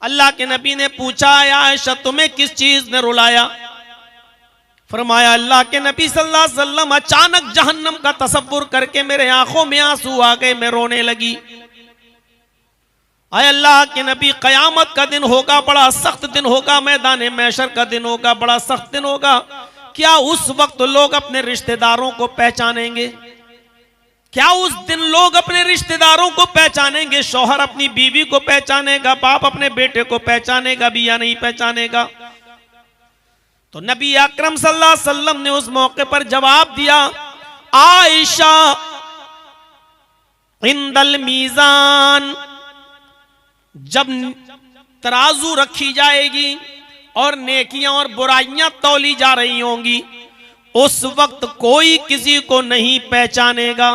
अल्लाह के नबी ने पूछा, आयशा तुम्हें किस चीज ने रुलाया? फरमाया, अल्लाह के नबी सल्लल्लाहु अलैहि वसल्लम अचानक जहन्नम का तसव्वुर करके मेरे आंखों में आंसू आ गए, मैं रोने लगी। आए अल्लाह के नबी, कयामत का दिन होगा, बड़ा सख्त दिन होगा, मैदान महशर का दिन होगा, बड़ा सख्त दिन होगा। क्या उस वक्त लोग अपने रिश्तेदारों को पहचानेंगे? क्या उस दिन लोग अपने रिश्तेदारों को पहचानेंगे? शौहर अपनी बीवी को पहचानेगा, बाप अपने बेटे को पहचानेगा भी या नहीं पहचानेगा? तो नबी अकरम सल्लल्लाहु अलैहि वसल्लम ने उस मौके पर जवाब दिया, आयशा इंदल मीजान, जब तराजू रखी जाएगी और नेकियां और बुराइयां तौली जा रही होंगी, उस वक्त कोई किसी को नहीं पहचानेगा।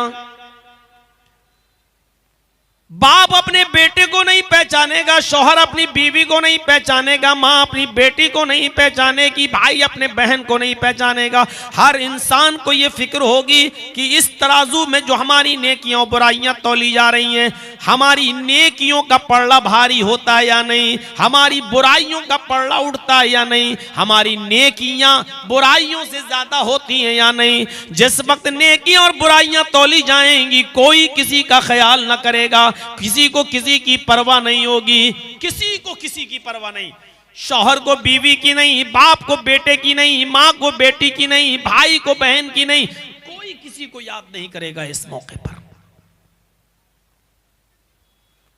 बाप अपने बेटे को नहीं पहचानेगा, शौहर अपनी बीवी को नहीं पहचानेगा, माँ अपनी बेटी को नहीं पहचानेगी, भाई अपने बहन को नहीं पहचानेगा। हर इंसान को यह फिक्र होगी कि इस तराजू में जो हमारी नेकियां और बुराइयां तौली जा रही हैं, हमारी नेकियों का पलड़ा भारी होता है या नहीं, हमारी बुराइयों का पलड़ा उठता है या नहीं, हमारी नेकियां बुराइयों से ज्यादा होती हैं या नहीं। जिस वक्त नेकियां और बुराइयां तौली जाएंगी, कोई किसी का ख्याल न करेगा, किसी को किसी की परवाह नहीं होगी, किसी को किसी की परवाह नहीं। शौहर को बीवी की नहीं, बाप को बेटे की नहीं, माँ को बेटी की नहीं, भाई को बहन की नहीं, कोई किसी को याद नहीं करेगा इस मौके पर।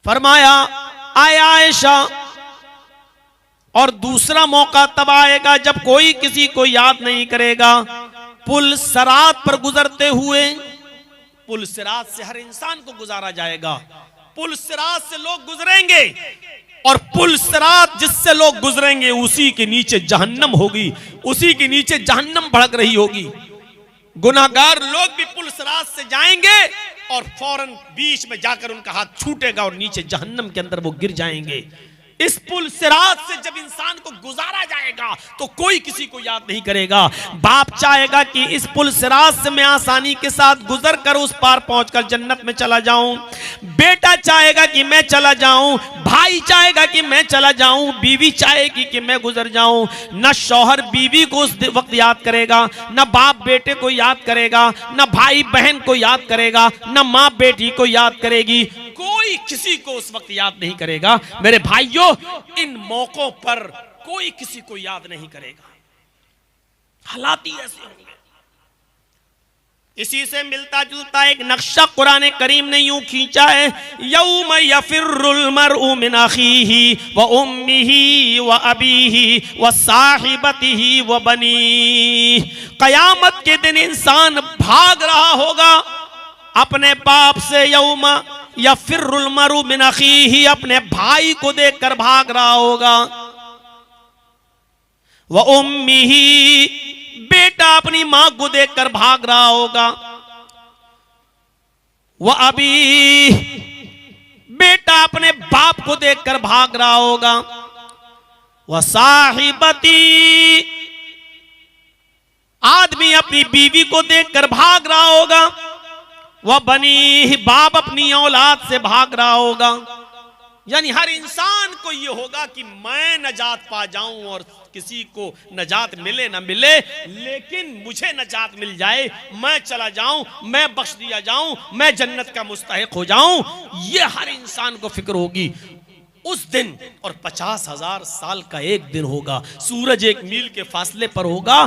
फरमाया, आए आयशा, और दूसरा मौका तब आएगा जब कोई किसी को याद नहीं करेगा। पुल सरात पर गुजरते हुए, पुल सिरात से हर इंसान को गुजारा जाएगा, पुल सिरात से लोग गुजरेंगे और पुल सिरात जिससे लोग गुजरेंगे उसी के नीचे जहन्नम होगी, उसी के नीचे जहन्नम भड़क रही होगी। गुनाहगार लोग भी पुल सिरात से जाएंगे और फौरन बीच में जाकर उनका हाथ छूटेगा और नीचे जहन्नम के अंदर वो गिर जाएंगे। इस पुल सिरात से जब इंसान को गुजारा जाएगा तो कोई किसी को याद नहीं करेगा। बाप चाहेगा कि इस पुल सिरात से मैं आसानी के साथ गुजर कर उस पार पहुंचकर जन्नत में चला जाऊं, बेटा चाहेगा कि मैं चला जाऊं, भाई चाहेगा कि मैं चला जाऊं, बीवी चाहेगी कि मैं गुजर जाऊं। न शौहर बीवी को उस वक्त याद करेगा, न बाप बेटे को याद करेगा, न भाई बहन को याद करेगा, न माँ बेटी को याद करेगी, कोई किसी को उस वक्त याद नहीं करेगा। मेरे भाइयों, इन मौकों पर कोई किसी को याद नहीं करेगा, हालात ही ऐसे होंगे। इसी से मिलता जुलता एक नक्शा कुरान करीम ने यूं खींचा है, यौम यफिर्रुल मरउ मिन अखीही व उम्मिही व अबीही व साहिबतिही व बनीह। कयामत के दिन इंसान भाग रहा होगा अपने बाप से, यौम यफिर्रुल मरउ मिन अखीही, अपने भाई को देखकर भाग रहा होगा, व उम्मिही, बेटा अपनी मां को देखकर भाग रहा होगा, व अबी, बेटा अपने बाप को देखकर भाग रहा होगा, व साहिबती, आदमी अपनी बीवी को देखकर भाग रहा होगा, वह बनी, बाप अपनी औलाद से भाग रहा होगा। यानी हर इंसान को यह होगा कि मैं नजात पा जाऊं और किसी को नजात मिले ना मिले, लेकिन मुझे नजात मिल जाए, मैं चला जाऊं, मैं बख्श दिया जाऊं, मैं जन्नत का मुस्तहिक हो जाऊं, यह हर इंसान को फिक्र होगी उस दिन। और 50,000 साल का एक दिन होगा, सूरज 1 मील के फासले पर होगा।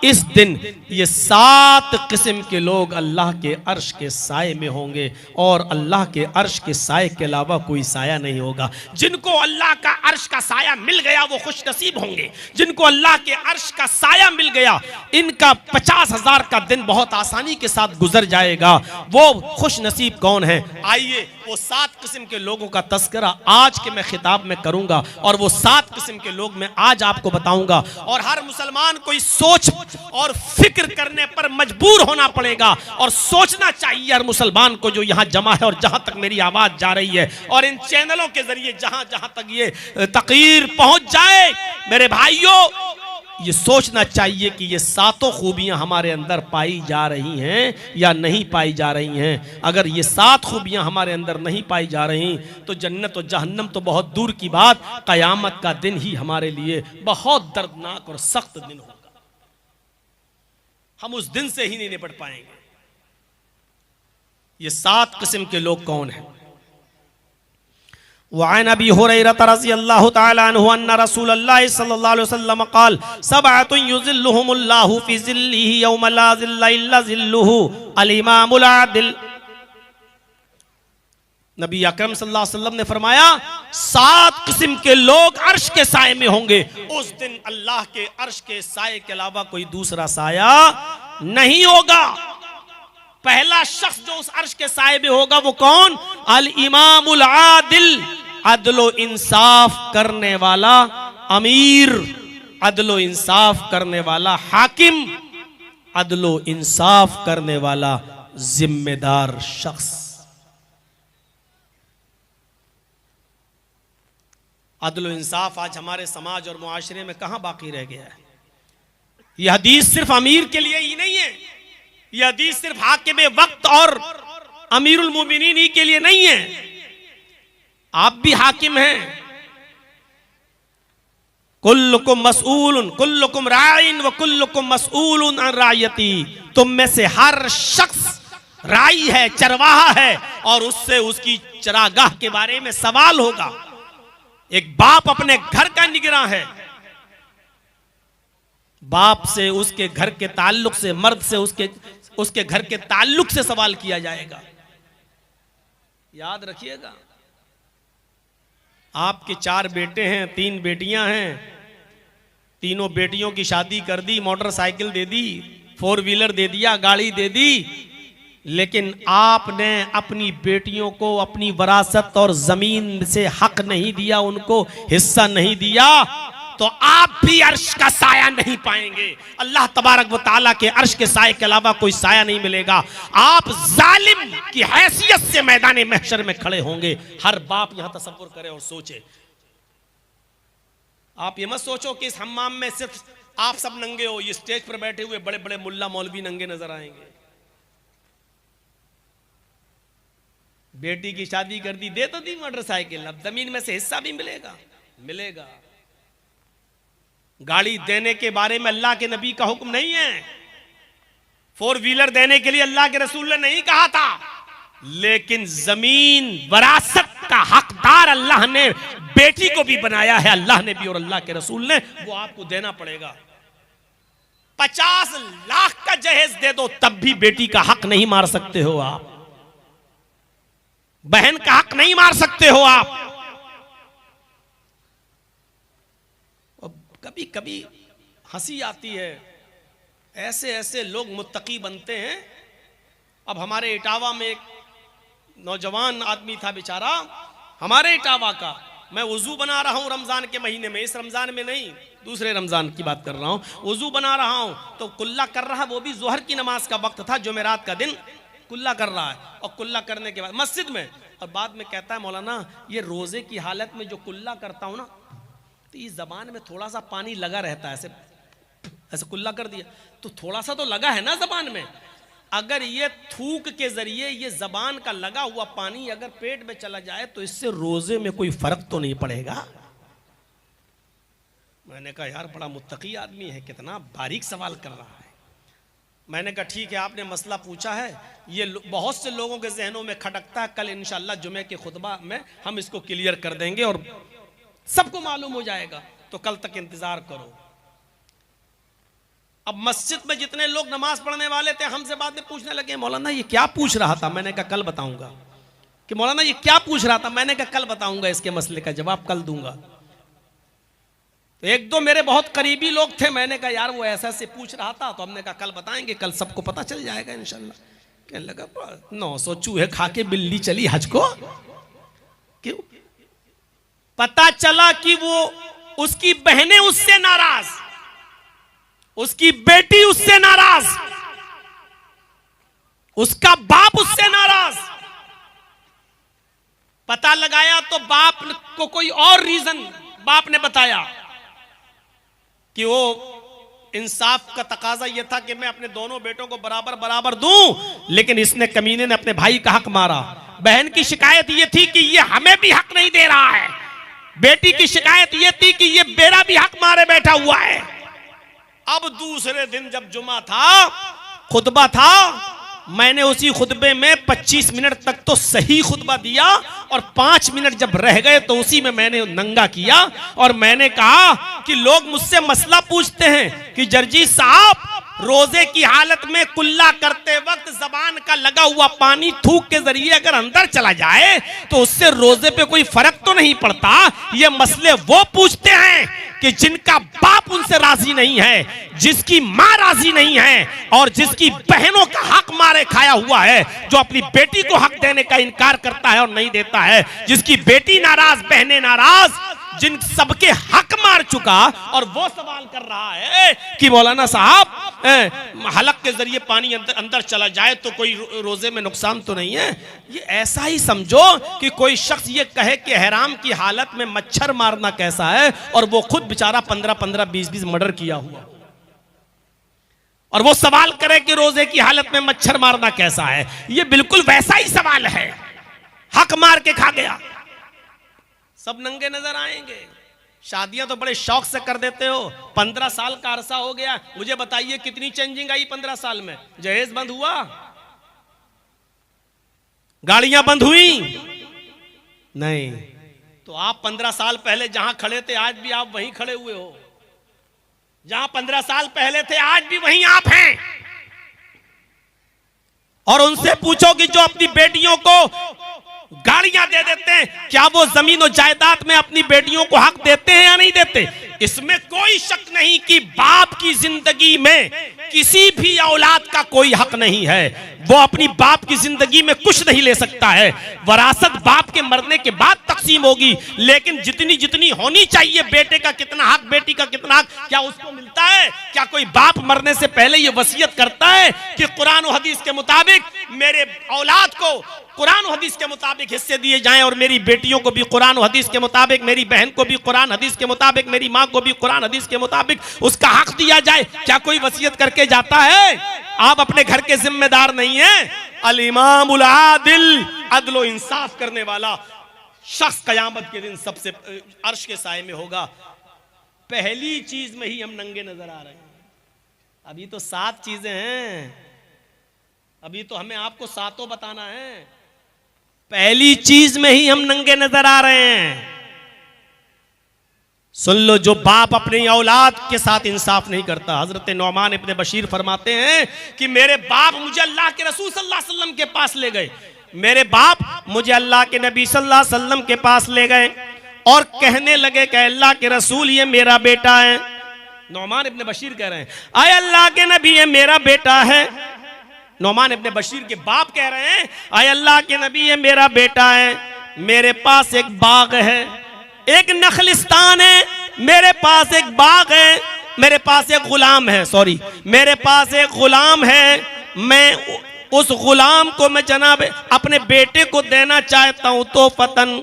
इस दिन ये 7 किस्म के लोग अल्लाह के अर्श के साए में होंगे और अल्लाह के अर्श के साए के अलावा कोई साया नहीं होगा। जिनको अल्लाह का अर्श का साया मिल गया वो खुश नसीब होंगे, जिनको अल्लाह के अर्श का साया मिल गया इनका 50,000 का दिन बहुत आसानी के साथ गुजर जाएगा। वो खुश नसीब कौन है? आइए वो 7 किस्म के लोगों का तस्करा आज के मैं खिताब में करूंगा और वो 7 किस्म के लोग मैं आज आपको बताऊंगा। और हर मुसलमान को इस सोच और फिक्र करने पर मजबूर होना पड़ेगा और सोचना चाहिए हर मुसलमान को जो यहां जमा है और जहां तक मेरी आवाज जा रही है और इन चैनलों के जरिए जहां जहां तक ये तकरीर पहुंच जाए, मेरे भाइयों ये सोचना चाहिए कि ये सातों खूबियां हमारे अंदर पाई जा रही हैं या नहीं पाई जा रही हैं। अगर ये सात खूबियां हमारे अंदर नहीं पाई जा रही तो जन्नत और जहन्नम तो बहुत दूर की बात, कयामत का दिन ही हमारे लिए बहुत दर्दनाक और सख्त दिन होगा। हम उस दिन से ही नहीं निपट पाएंगे। ये सात किस्म के लोग कौन हैं? वअन अबी हुरैरा रज़ियल्लाहु तआला अन्हु अन्ना रसूलल्लाह सल्लल्लाहु अलैहि वसल्लम क़ाल सबअतुन युज़िल्लुहुमुल्लाहु फ़ी ज़िल्लिही यौम ला ज़िल्ला इल्ला ज़िल्लुहु अल इमामुल आदिल। नबी अकरम सल्लल्लाहु अलैहि वसल्लम ने फरमाया, सात किस्म के लोग अर्श के साए में होंगे। उस दिन अल्लाह के अर्श के साए के अलावा कोई दूसरा साया नहीं होगा। पहला शख्स जो उस अर्श के साए में होगा वो कौन? अल इमामुल आदिल, अदलो इंसाफ करने वाला अमीर, अदलो इंसाफ करने वाला हाकिम, अदलो इंसाफ करने वाला जिम्मेदार शख्स। अदलो इंसाफ आज हमारे समाज और मुआशरे में कहां बाकी रह गया है? यह हदीस सिर्फ अमीर के लिए ही नहीं है, यह हदीस सिर्फ हाकिम वक्त और अमीरुल मोमिनीन ही के लिए नहीं है। आप भी हाकिम हैं। कुल्लुकुम मसऊलुन कुल्लुकुम राइन व कुल्लुकुम मसऊलुन अन रायती। तुम में से हर शख्स राई है, चरवाहा है, और उससे उसकी चरागाह के बारे में सवाल होगा। एक बाप अपने घर का निगरान है, बाप से उसके घर के ताल्लुक से, मर्द से उसके घर के ताल्लुक से सवाल किया जाएगा। याद रखिएगा। आपके 4 बेटे हैं, 3 बेटियां हैं, तीनों बेटियों की शादी कर दी, मोटरसाइकिल दे दी, 4 व्हीलर दे दिया, गाड़ी दे दी, लेकिन आपने अपनी बेटियों को अपनी वरासत और जमीन से हक नहीं दिया, उनको हिस्सा नहीं दिया, तो आप भी अर्श का साया नहीं पाएंगे। अल्लाह तबारक व तआला के अर्श के साए के अलावा कोई साया नहीं मिलेगा। आप जालिम की हैसियत से मैदान महशर में खड़े होंगे। हर बाप यहां तसव्वुर करे और सोचे। आप ये मत सोचो कि इस हम्माम में सिर्फ आप सब नंगे हो, ये स्टेज पर बैठे हुए बड़े बड़े मुल्ला मौलवी नंगे नजर आएंगे। बेटी की शादी कर दी, दे तो दी मोटरसाइकिल, अब जमीन में से हिस्सा भी मिलेगा। मिलेगा। गाड़ी देने के बारे में अल्लाह के नबी का हुक्म नहीं है, 4 व्हीलर देने के लिए अल्लाह के रसूल ने नहीं कहा था, लेकिन जमीन वरासत का हकदार अल्लाह ने बेटी को भी बनाया है, अल्लाह ने भी और अल्लाह के रसूल ने, वो आपको देना पड़ेगा। 50 लाख का जहेज दे दो तब भी बेटी का हक नहीं मार सकते हो आप, बहन का हक नहीं मार सकते हो आप। कभी कभी हंसी आती है, ऐसे ऐसे लोग मुत्तकी बनते हैं। अब हमारे इटावा में एक नौजवान आदमी था बेचारा, हमारे इटावा का, मैं वजू बना रहा हूं रमजान के महीने में, इस रमजान में नहीं, दूसरे रमजान की बात कर रहा हूं। वजू बना रहा हूं तो कुल्ला कर रहा, वो भी जोहर की नमाज का वक्त था, जुमेरात का दिन, कुल्ला कर रहा है, और कुल्ला करने के बाद मस्जिद में, और बाद में कहता है मौलाना ये रोजे की हालत में जो कुल्ला करता हूं ना, तो इस जबान में थोड़ा सा पानी लगा रहता है, ऐसे ऐसे कुल्ला कर दिया तो थोड़ा सा तो लगा है ना जबान में, अगर ये थूक के जरिए ये जबान का लगा हुआ पानी अगर पेट में चला जाए तो इससे रोजे में कोई फर्क तो नहीं पड़ेगा। मैंने कहा यार बड़ा मुत्तकी आदमी है, कितना बारीक सवाल कर रहा है। मैंने कहा ठीक है, आपने मसला पूछा है, ये बहुत से लोगों के जहनों में खटकता है, कल इंशाल्लाह जुमे के खुतबा में हम इसको क्लियर कर देंगे और सबको मालूम हो जाएगा, तो कल तक इंतजार करो। अब मस्जिद में जितने लोग नमाज पढ़ने वाले थे हमसे बाद में पूछने लगे मौलाना ये क्या पूछ रहा था, मैंने कहा कल बताऊंगा। कि मौलाना ये क्या पूछ रहा था, मैंने कहा कल बताऊंगा, इसके मसले का जवाब कल दूंगा। तो 1-2 मेरे बहुत करीबी लोग थे, मैंने कहा यार वो ऐसा से पूछ रहा था, तो हमने कहा कल बताएंगे, कल सबको पता चल जाएगा इंशाल्लाह। कहने लगा 900 चूहे खा के बिल्ली चली हज को, क्यों? पता चला कि वो उसकी बहनें उससे नाराज, उसकी बेटी उससे नाराज, उसका बाप उससे नाराज। पता लगाया तो बाप को कोई और रीजन बाप ने बताया कि वो इंसाफ का तकाजा यह था कि मैं अपने दोनों बेटों को बराबर बराबर दूं, लेकिन इसने कमीने ने अपने भाई का हक मारा। बहन की शिकायत यह थी कि ये हमें भी हक नहीं दे रहा है, बेटी की शिकायत यह थी कि ये मेरा भी हक मारे बैठा हुआ है। अब दूसरे दिन जब जुमा था, खुतबा था, मैंने उसी खुतबे में 25 मिनट तक तो सही खुतबा दिया और 5 मिनट जब रह गए तो उसी में मैंने नंगा किया और मैंने कहा कि लोग मुझसे मसला पूछते हैं कि जर्जी साहब, रोजे की हालत में कुल्ला करते वक्त जबान का लगा हुआ पानी थूक के जरिए अगर अंदर चला जाए तो उससे रोजे पे कोई फर्क तो नहीं पड़ता। ये मसले वो पूछते हैं कि जिनका बाप उनसे राजी नहीं है, जिसकी माँ राजी नहीं है और जिसकी बहनों का हक मारे खाया हुआ है, जो अपनी बेटी को हक देने का इनकार करता है और नहीं देता है, जिसकी बेटी नाराज, बहनें नाराज, जिन सबके हक मार चुका और वो सवाल कर रहा है कि मौलाना साहब हलक के जरिए पानी अंदर चला जाए तो कोई रोजे में नुकसान तो नहीं है। ये ऐसा ही समझो कि कोई शख्स ये कहे कि हराम की हालत में मच्छर मारना कैसा है और वो खुद बेचारा 15-15, 20-20 मर्डर किया हुआ, और वो सवाल करे कि रोजे की हालत में मच्छर मारना कैसा है। ये बिल्कुल वैसा ही सवाल है, हक मार के खा गया। सब नंगे नजर आएंगे। शादियां तो बड़े शौक से कर देते हो। 15 साल का अरसा हो गया, मुझे बताइए कितनी चेंजिंग आई 15 साल में? जहेज बंद हुआ, गाड़ियां बंद हुई नहीं। तो आप 15 साल पहले जहां खड़े थे आज भी आप वहीं खड़े हुए हो, जहां 15 साल पहले थे आज भी वहीं आप हैं। और उनसे पूछो कि जो अपनी बेटियों को गाड़ियां दे देते हैं, क्या वो जमीन और जायदाद में अपनी बेटियों को हक देते हैं या नहीं देते? इसमें कोई शक नहीं कि बाप की जिंदगी में किसी भी औलाद का कोई हक नहीं है। वो अपनी बाप की जिंदगी में कुछ नहीं ले सकता है। वरासत बाप के मरने के बाद तकसीम होगी, लेकिन जितनी जितनी होनी चाहिए, बेटे का कितना हक, बेटी का कितना हक, क्या उसको मिलता है? क्या कोई बाप मरने से पहले ये वसीयत करता है कि कुरान और हदीस के मुताबिक मेरे औलाद को कुरान और हदीस के मुताबिक हिस्से दिए जाएं और मेरी बेटियों को भी कुरान और हदीस के मुताबिक, मेरी बहन को भी कुरान हदीस के मुताबिक, मेरी माँ को भी कुरान हदीस के मुताबिक उसका हक दिया जाए? क्या कोई वसीयत करके जाता है? आप अपने घर के जिम्मेदार नहीं हैं। अल इमामुल आदिल, अदल इंसाफ करने वाला शख्स कयामत के दिन सबसे अर्श के साए में होगा। पहली चीज में ही हम नंगे नजर आ रहे हैं। अभी तो 7 चीजें हैं, अभी तो हमें आपको 7 बताना है। पहली चीज में ही हम नंगे नजर आ रहे हैं। सुन लो, जो बाप अपनी औलाद के साथ इंसाफ नहीं करता। हजरत नौमान इब्ने बशीर फरमाते हैं कि मेरे बाप मुझे अल्लाह के रसूल सल्लल्लाहु अलैहि वसल्लम के पास ले गए। मेरे बाप मुझे अल्लाह के नबी सल्लल्लाहु अलैहि वसल्लम के पास ले गए और कहने लगे कि अल्लाह के रसूल, ये मेरा बेटा है। नौमान इब्ने बशीर कह रहे हैं, आए अल्लाह के नबी, ये मेरा बेटा है। नौमान इब्ने बशीर के बाप कह रहे हैं, आए अल्लाह के नबी, ये मेरा बेटा है। मेरे पास एक बाग है, एक नखलिस्तान है, मेरे पास एक बाग है, मेरे पास एक गुलाम है, सॉरी, मेरे पास एक गुलाम है। मैं उस गुलाम को मैं जनाब अपने बेटे को देना चाहता हूं। तो फतन,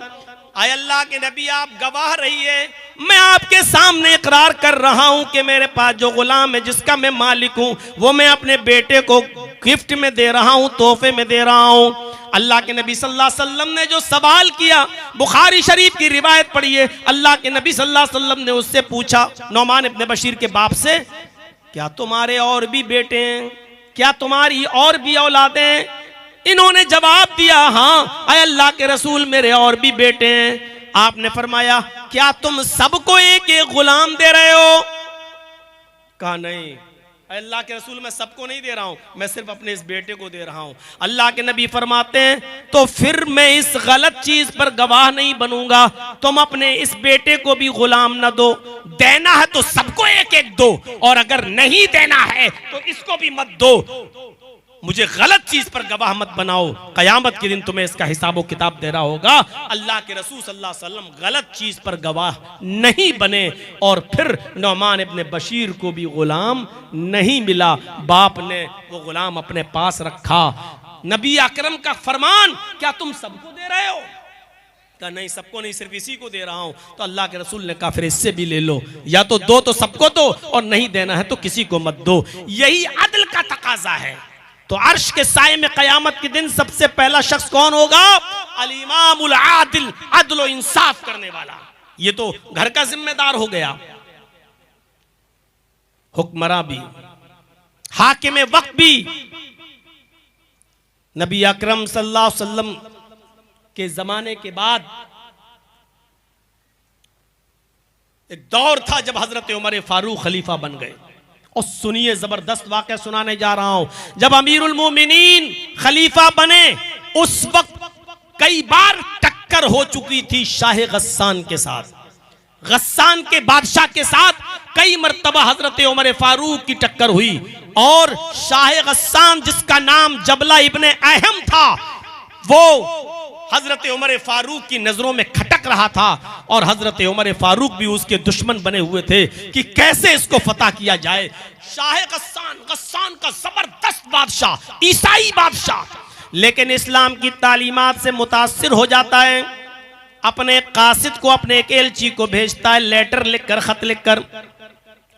आए अल्लाह के नबी, आप गवाह रहिए, मैं आपके सामने इकरार कर रहा हूं कि मेरे पास जो गुलाम है, जिसका मैं मालिक हूं, वो मैं अपने बेटे को गिफ्ट में दे रहा हूं, तोहफे में दे रहा हूं। अल्लाह के नबी सल्लल्लाहु अलैहि वसल्लम ने जो सवाल किया, बुखारी शरीफ की रिवायत पढ़िए, अल्लाह के नबी सल्लल्लाहु अलैहि वसल्लम ने उससे पूछा, नौमान इब्ने बशीर के बाप से, क्या तुम्हारे और भी बेटे हैं? क्या तुम्हारी और भी औलादें? इन्होंने जवाब दिया, हाँ अय अल्लाह के रसूल, मेरे और भी बेटे हैं। आपने फरमाया, क्या तुम सबको एक एक गुलाम दे रहे हो? कहा नहीं अल्लाह के रसूल, मैं सबको नहीं दे रहा हूं, मैं सिर्फ अपने इस बेटे को दे रहा हूं। अल्लाह के नबी फरमाते हैं, तो फिर मैं इस गलत चीज पर गवाह नहीं बनूंगा। तुम अपने इस बेटे को भी गुलाम न दो, देना है तो सबको एक एक दो, और अगर नहीं देना है तो इसको भी मत दो। मुझे गलत चीज पर गवाह मत बनाओ, कयामत के दिन तुम्हें इसका हिसाब किताब देना होगा। अल्लाह के रसूल सल्लल्लाहु अलैहि वसल्लम गलत चीज पर गवाह नहीं बने, और फिर नौमान इब्ने बशीर को भी गुलाम नहीं मिला। बाप ने वो गुलाम अपने पास रखा। नबी अकरम का फरमान, क्या तुम सबको दे रहे हो? कहा नहीं, सबको नहीं, सिर्फ इसी को दे रहा हूं। तो अल्लाह के रसूल ने कहा फिर इससे भी ले लो, या तो दो तो सबको दो और नहीं देना है तो किसी को मत दो। यही अदल का तकाजा है। तो अर्श के साए में कयामत के दिन सबसे पहला शख्स कौन होगा? अल इमामुल आदिल, अदल और इंसाफ करने वाला। ये तो घर का जिम्मेदार हो गया, हुक्मरां भी, हाकिम वक्त भी। नबी अकरम सल्लल्लाहु अलैहि वसल्लम के जमाने के बाद एक दौर था जब हजरत उमर फारूक खलीफा बन गए। और सुनिए, जबरदस्त वाकया सुनाने जा रहा हूं। जब अमीरुल मोमिनीन खलीफा बने उस वक्त कई बार टक्कर हो चुकी थी शाह गस्सान के साथ। गस्सान के बादशाह के साथ कई मर्तबा हजरत उमर फारूक की टक्कर हुई। और शाह गस्सान, जिसका नाम जबला इब्ने अहम था, वो हजरत उमर फारूक की नजरों में खटक रहा था। और हजरत उमर फारूक भी उसके दुश्मन बने हुए थे कि कैसे इसको फतह किया जाए। शाह गस्सान, गस्सान का जबरदस्त बादशाह, ईसाई बादशाह, लेकिन इस्लाम की तालीमात से मुतासिर हो जाता है। अपने कासिद को, अपने एक एलची को भेजता है, लेटर लिखकर, खत लिखकर।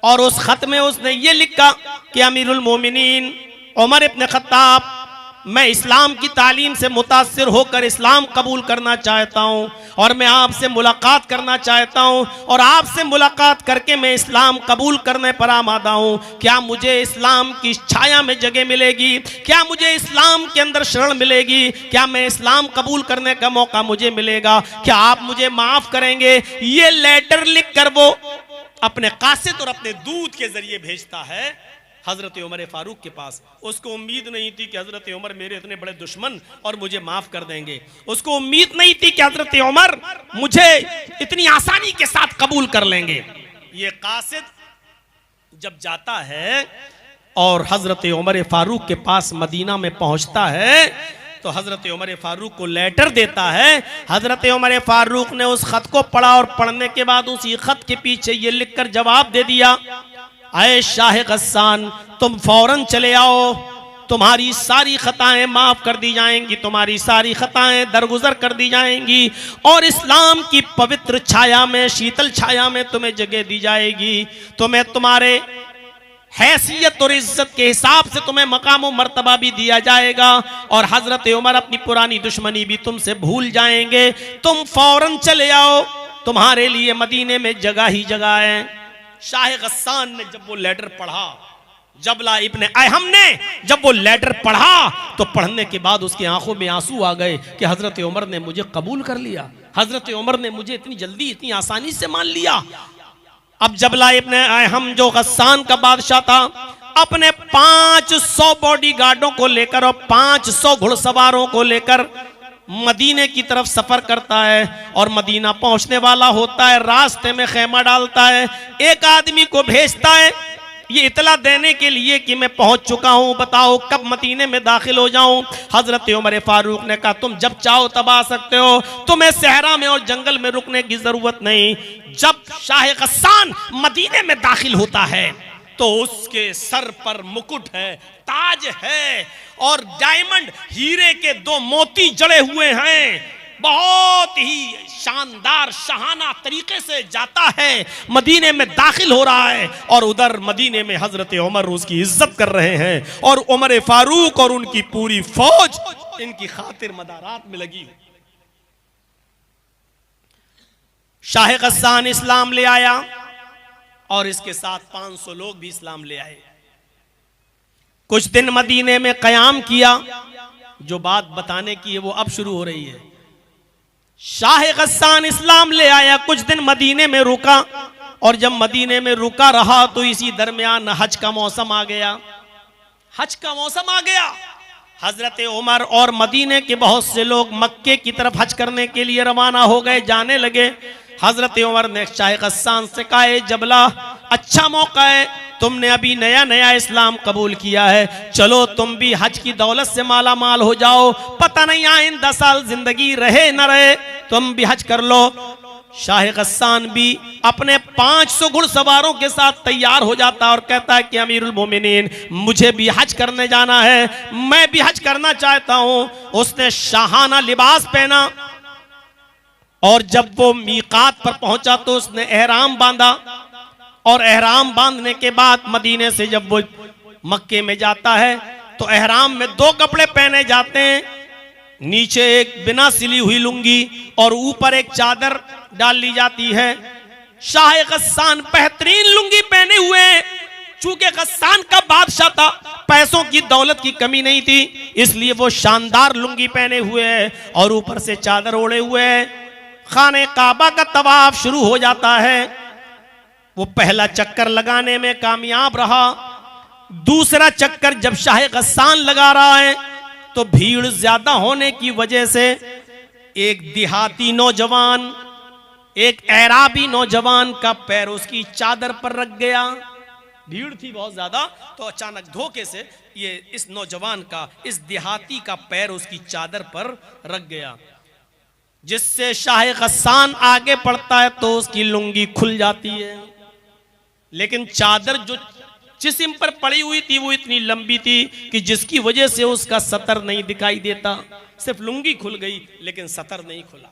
और उस खत में उसने ये लिखा कि अमीरुल मोमिनीन उमर इब्न खत्ताब, मैं इस्लाम की तालीम से मुतासिर होकर इस्लाम कबूल करना चाहता हूं और मैं आपसे मुलाकात करना चाहता हूं और आपसे मुलाकात करके मैं इस्लाम कबूल करने पर आमादा हूं। क्या मुझे इस्लाम की छाया में जगह मिलेगी? क्या मुझे इस्लाम के अंदर शरण मिलेगी? क्या मैं इस्लाम कबूल करने का मौका मुझे मिलेगा? क्या आप मुझे माफ करेंगे? ये लेटर लिख कर वो अपने कासिद और अपने दूत के जरिए भेजता है हजरत उमर फारूक के पास। उसको उम्मीद नहीं थी कि हजरत उमर मेरे इतने बड़े दुश्मन और मुझे माफ कर देंगे। उसको उम्मीद नहीं थी कि हजरत उमर मुझे इतनी आसानी के साथ कबूल कर लेंगे। ये कासिद जब जाता है और हजरत उमर फारूक के पास मदीना में पहुंचता है तो हजरत उमर फारूक को लेटर देता है। हजरत उमर फारूक ने उस खत को पढ़ा और पढ़ने के बाद उसी खत के पीछे ये लिखकर जवाब दे दिया, आए शाह गस्सान, तुम फौरन चले आओ, तुम्हारी सारी खताएं माफ कर दी जाएंगी, तुम्हारी सारी खताएं दरगुजर कर दी जाएंगी और इस्लाम की पवित्र छाया में, शीतल छाया में तुम्हें जगह दी जाएगी। तुम्हें तुम्हारे हैसियत और इज्जत के हिसाब से तुम्हें मकाम और मर्तबा भी दिया जाएगा और हजरत उमर अपनी पुरानी दुश्मनी भी तुमसे भूल जाएंगे। तुम फौरन चले आओ, तुम्हारे लिए मदीने में जगह ही जगह है। शाह गस्सान ने जब वो लेटर पढ़ा, जबला इब्ने अहम ने जब वो लेटर पढ़ा तो पढ़ने के बाद उसकी आंखों में आंसू आ गए कि हजरत उमर ने मुझे कबूल कर लिया, हजरत उमर ने मुझे इतनी जल्दी, इतनी आसानी से मान लिया। अब जबला इब्ने अहम जो गस्सान का बादशाह था, अपने 500 बॉडीगार्डों को लेकर और 500 घुड़सवारों को लेकर मदीने की तरफ सफर करता है और मदीना पहुंचने वाला होता है। रास्ते में खेमा डालता है, एक आदमी को भेजता है ये इतला देने के लिए कि मैं पहुंच चुका हूं, बताओ कब मदीने में दाखिल हो जाऊं। हजरत उमर फारूक ने कहा तुम जब चाहो तब आ सकते हो, तुम्हें सहरा में और जंगल में रुकने की जरूरत नहीं। जब शाह गस्सान मदीने में दाखिल होता है तो उसके सर पर मुकुट है, ताज है और डायमंड, हीरे के 2 मोती जड़े हुए हैं। बहुत ही शानदार शाहाना तरीके से जाता है, मदीने में दाखिल हो रहा है और उधर मदीने में हजरत उमर उसकी इज्जत कर रहे हैं और उमर फारूक और उनकी पूरी फौज इनकी खातिर मदारात में लगी। शाह गस्सान इस्लाम ले आया और इसके साथ 500 लोग भी इस्लाम ले आए। कुछ दिन मदीने में कयाम किया। जो बात बताने की है वो अब शुरू हो रही है। शाह गस्सान इस्लाम ले आया, कुछ दिन मदीने में रुका और जब मदीने में रुका रहा तो इसी दरमियान हज का मौसम आ गया। हज का मौसम आ गया। हजरत उमर और मदीने के बहुत से लोग मक्के की तरफ हज करने के लिए रवाना हो गए, जाने लगे। हजरत उमर ने शाह गस्सान से कहा, जबला अच्छा मौका है, तुमने अभी नया नया इस्लाम कबूल किया है, चलो तुम भी हज की दौलत से माला माल हो जाओ, पता नहीं आइंदा 10 साल जिंदगी रहे न रहे, तुम भी हज कर लो। शाह गस्सान भी अपने 500 घुड़सवारों के साथ तैयार हो जाता और कहता है कि अमीरुल मोमिनीन मुझे भी हज करने जाना है, मैं भी हज करना चाहता हूं। उसने शाहाना लिबास पहना, और जब वो मीकात पर पहुंचा तो उसने एहराम बांधा, और एहराम बांधने के बाद मदीने से जब वो मक्के में जाता है तो एहराम में 2 कपड़े पहने जाते हैं, नीचे एक बिना सिली हुई लुंगी और ऊपर एक चादर डाल ली जाती है। शाह गस्सान बेहतरीन लुंगी पहने हुए हैं, चूंकि गस्सान का बादशाह था, पैसों की दौलत की कमी नहीं थी, इसलिए वो शानदार लुंगी पहने हुए हैं और ऊपर से चादर ओढ़े हुए हैं। खाने काबा का तवाफ शुरू हो जाता है। वो पहला चक्कर लगाने में कामयाब रहा। दूसरा चक्कर जब शाह गस्सान लगा रहा है तो भीड़ ज्यादा होने की वजह से एक देहाती नौजवान, एक एराबी नौजवान का पैर उसकी चादर पर रख गया। भीड़ थी बहुत ज्यादा, तो अचानक धोखे से ये इस नौजवान का, इस देहाती का पैर उसकी चादर पर रख गया, जिससे शाह गस्सान आगे पड़ता है तो उसकी लुंगी खुल जाती है। लेकिन चादर जो जिस्म पर पड़ी हुई थी वो इतनी लंबी थी कि जिसकी वजह से उसका सतर नहीं दिखाई देता। सिर्फ लुंगी खुल गई लेकिन सतर नहीं खुला।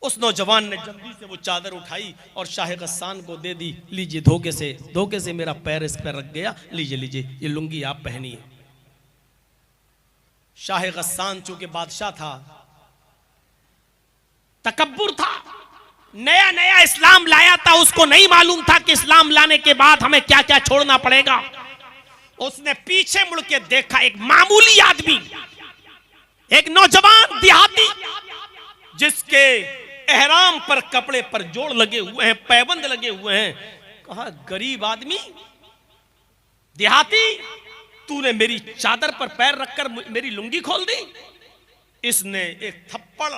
उस नौजवान ने जल्दी से वो चादर उठाई और शाह गस्सान को दे दी, लीजिए धोखे से मेरा पैर इस पर रख गया, लीजिए ये लुंगी आप पहनिए। शाह गस्सान चूंकि बादशाह था, तकब्बुर था, नया नया इस्लाम लाया था, उसको नहीं मालूम था कि इस्लाम लाने के बाद हमें क्या क्या छोड़ना पड़ेगा। उसने पीछे मुड़ के देखा, एक मामूली आदमी, एक नौजवान देहाती जिसके एहराम पर कपड़े पर जोड़ लगे हुए हैं, पैबंद लगे हुए हैं। कहा, गरीब आदमी, देहाती, तूने मेरी चादर पर पैर रखकर मेरी लुंगी खोल दी। इसने एक थप्पड़,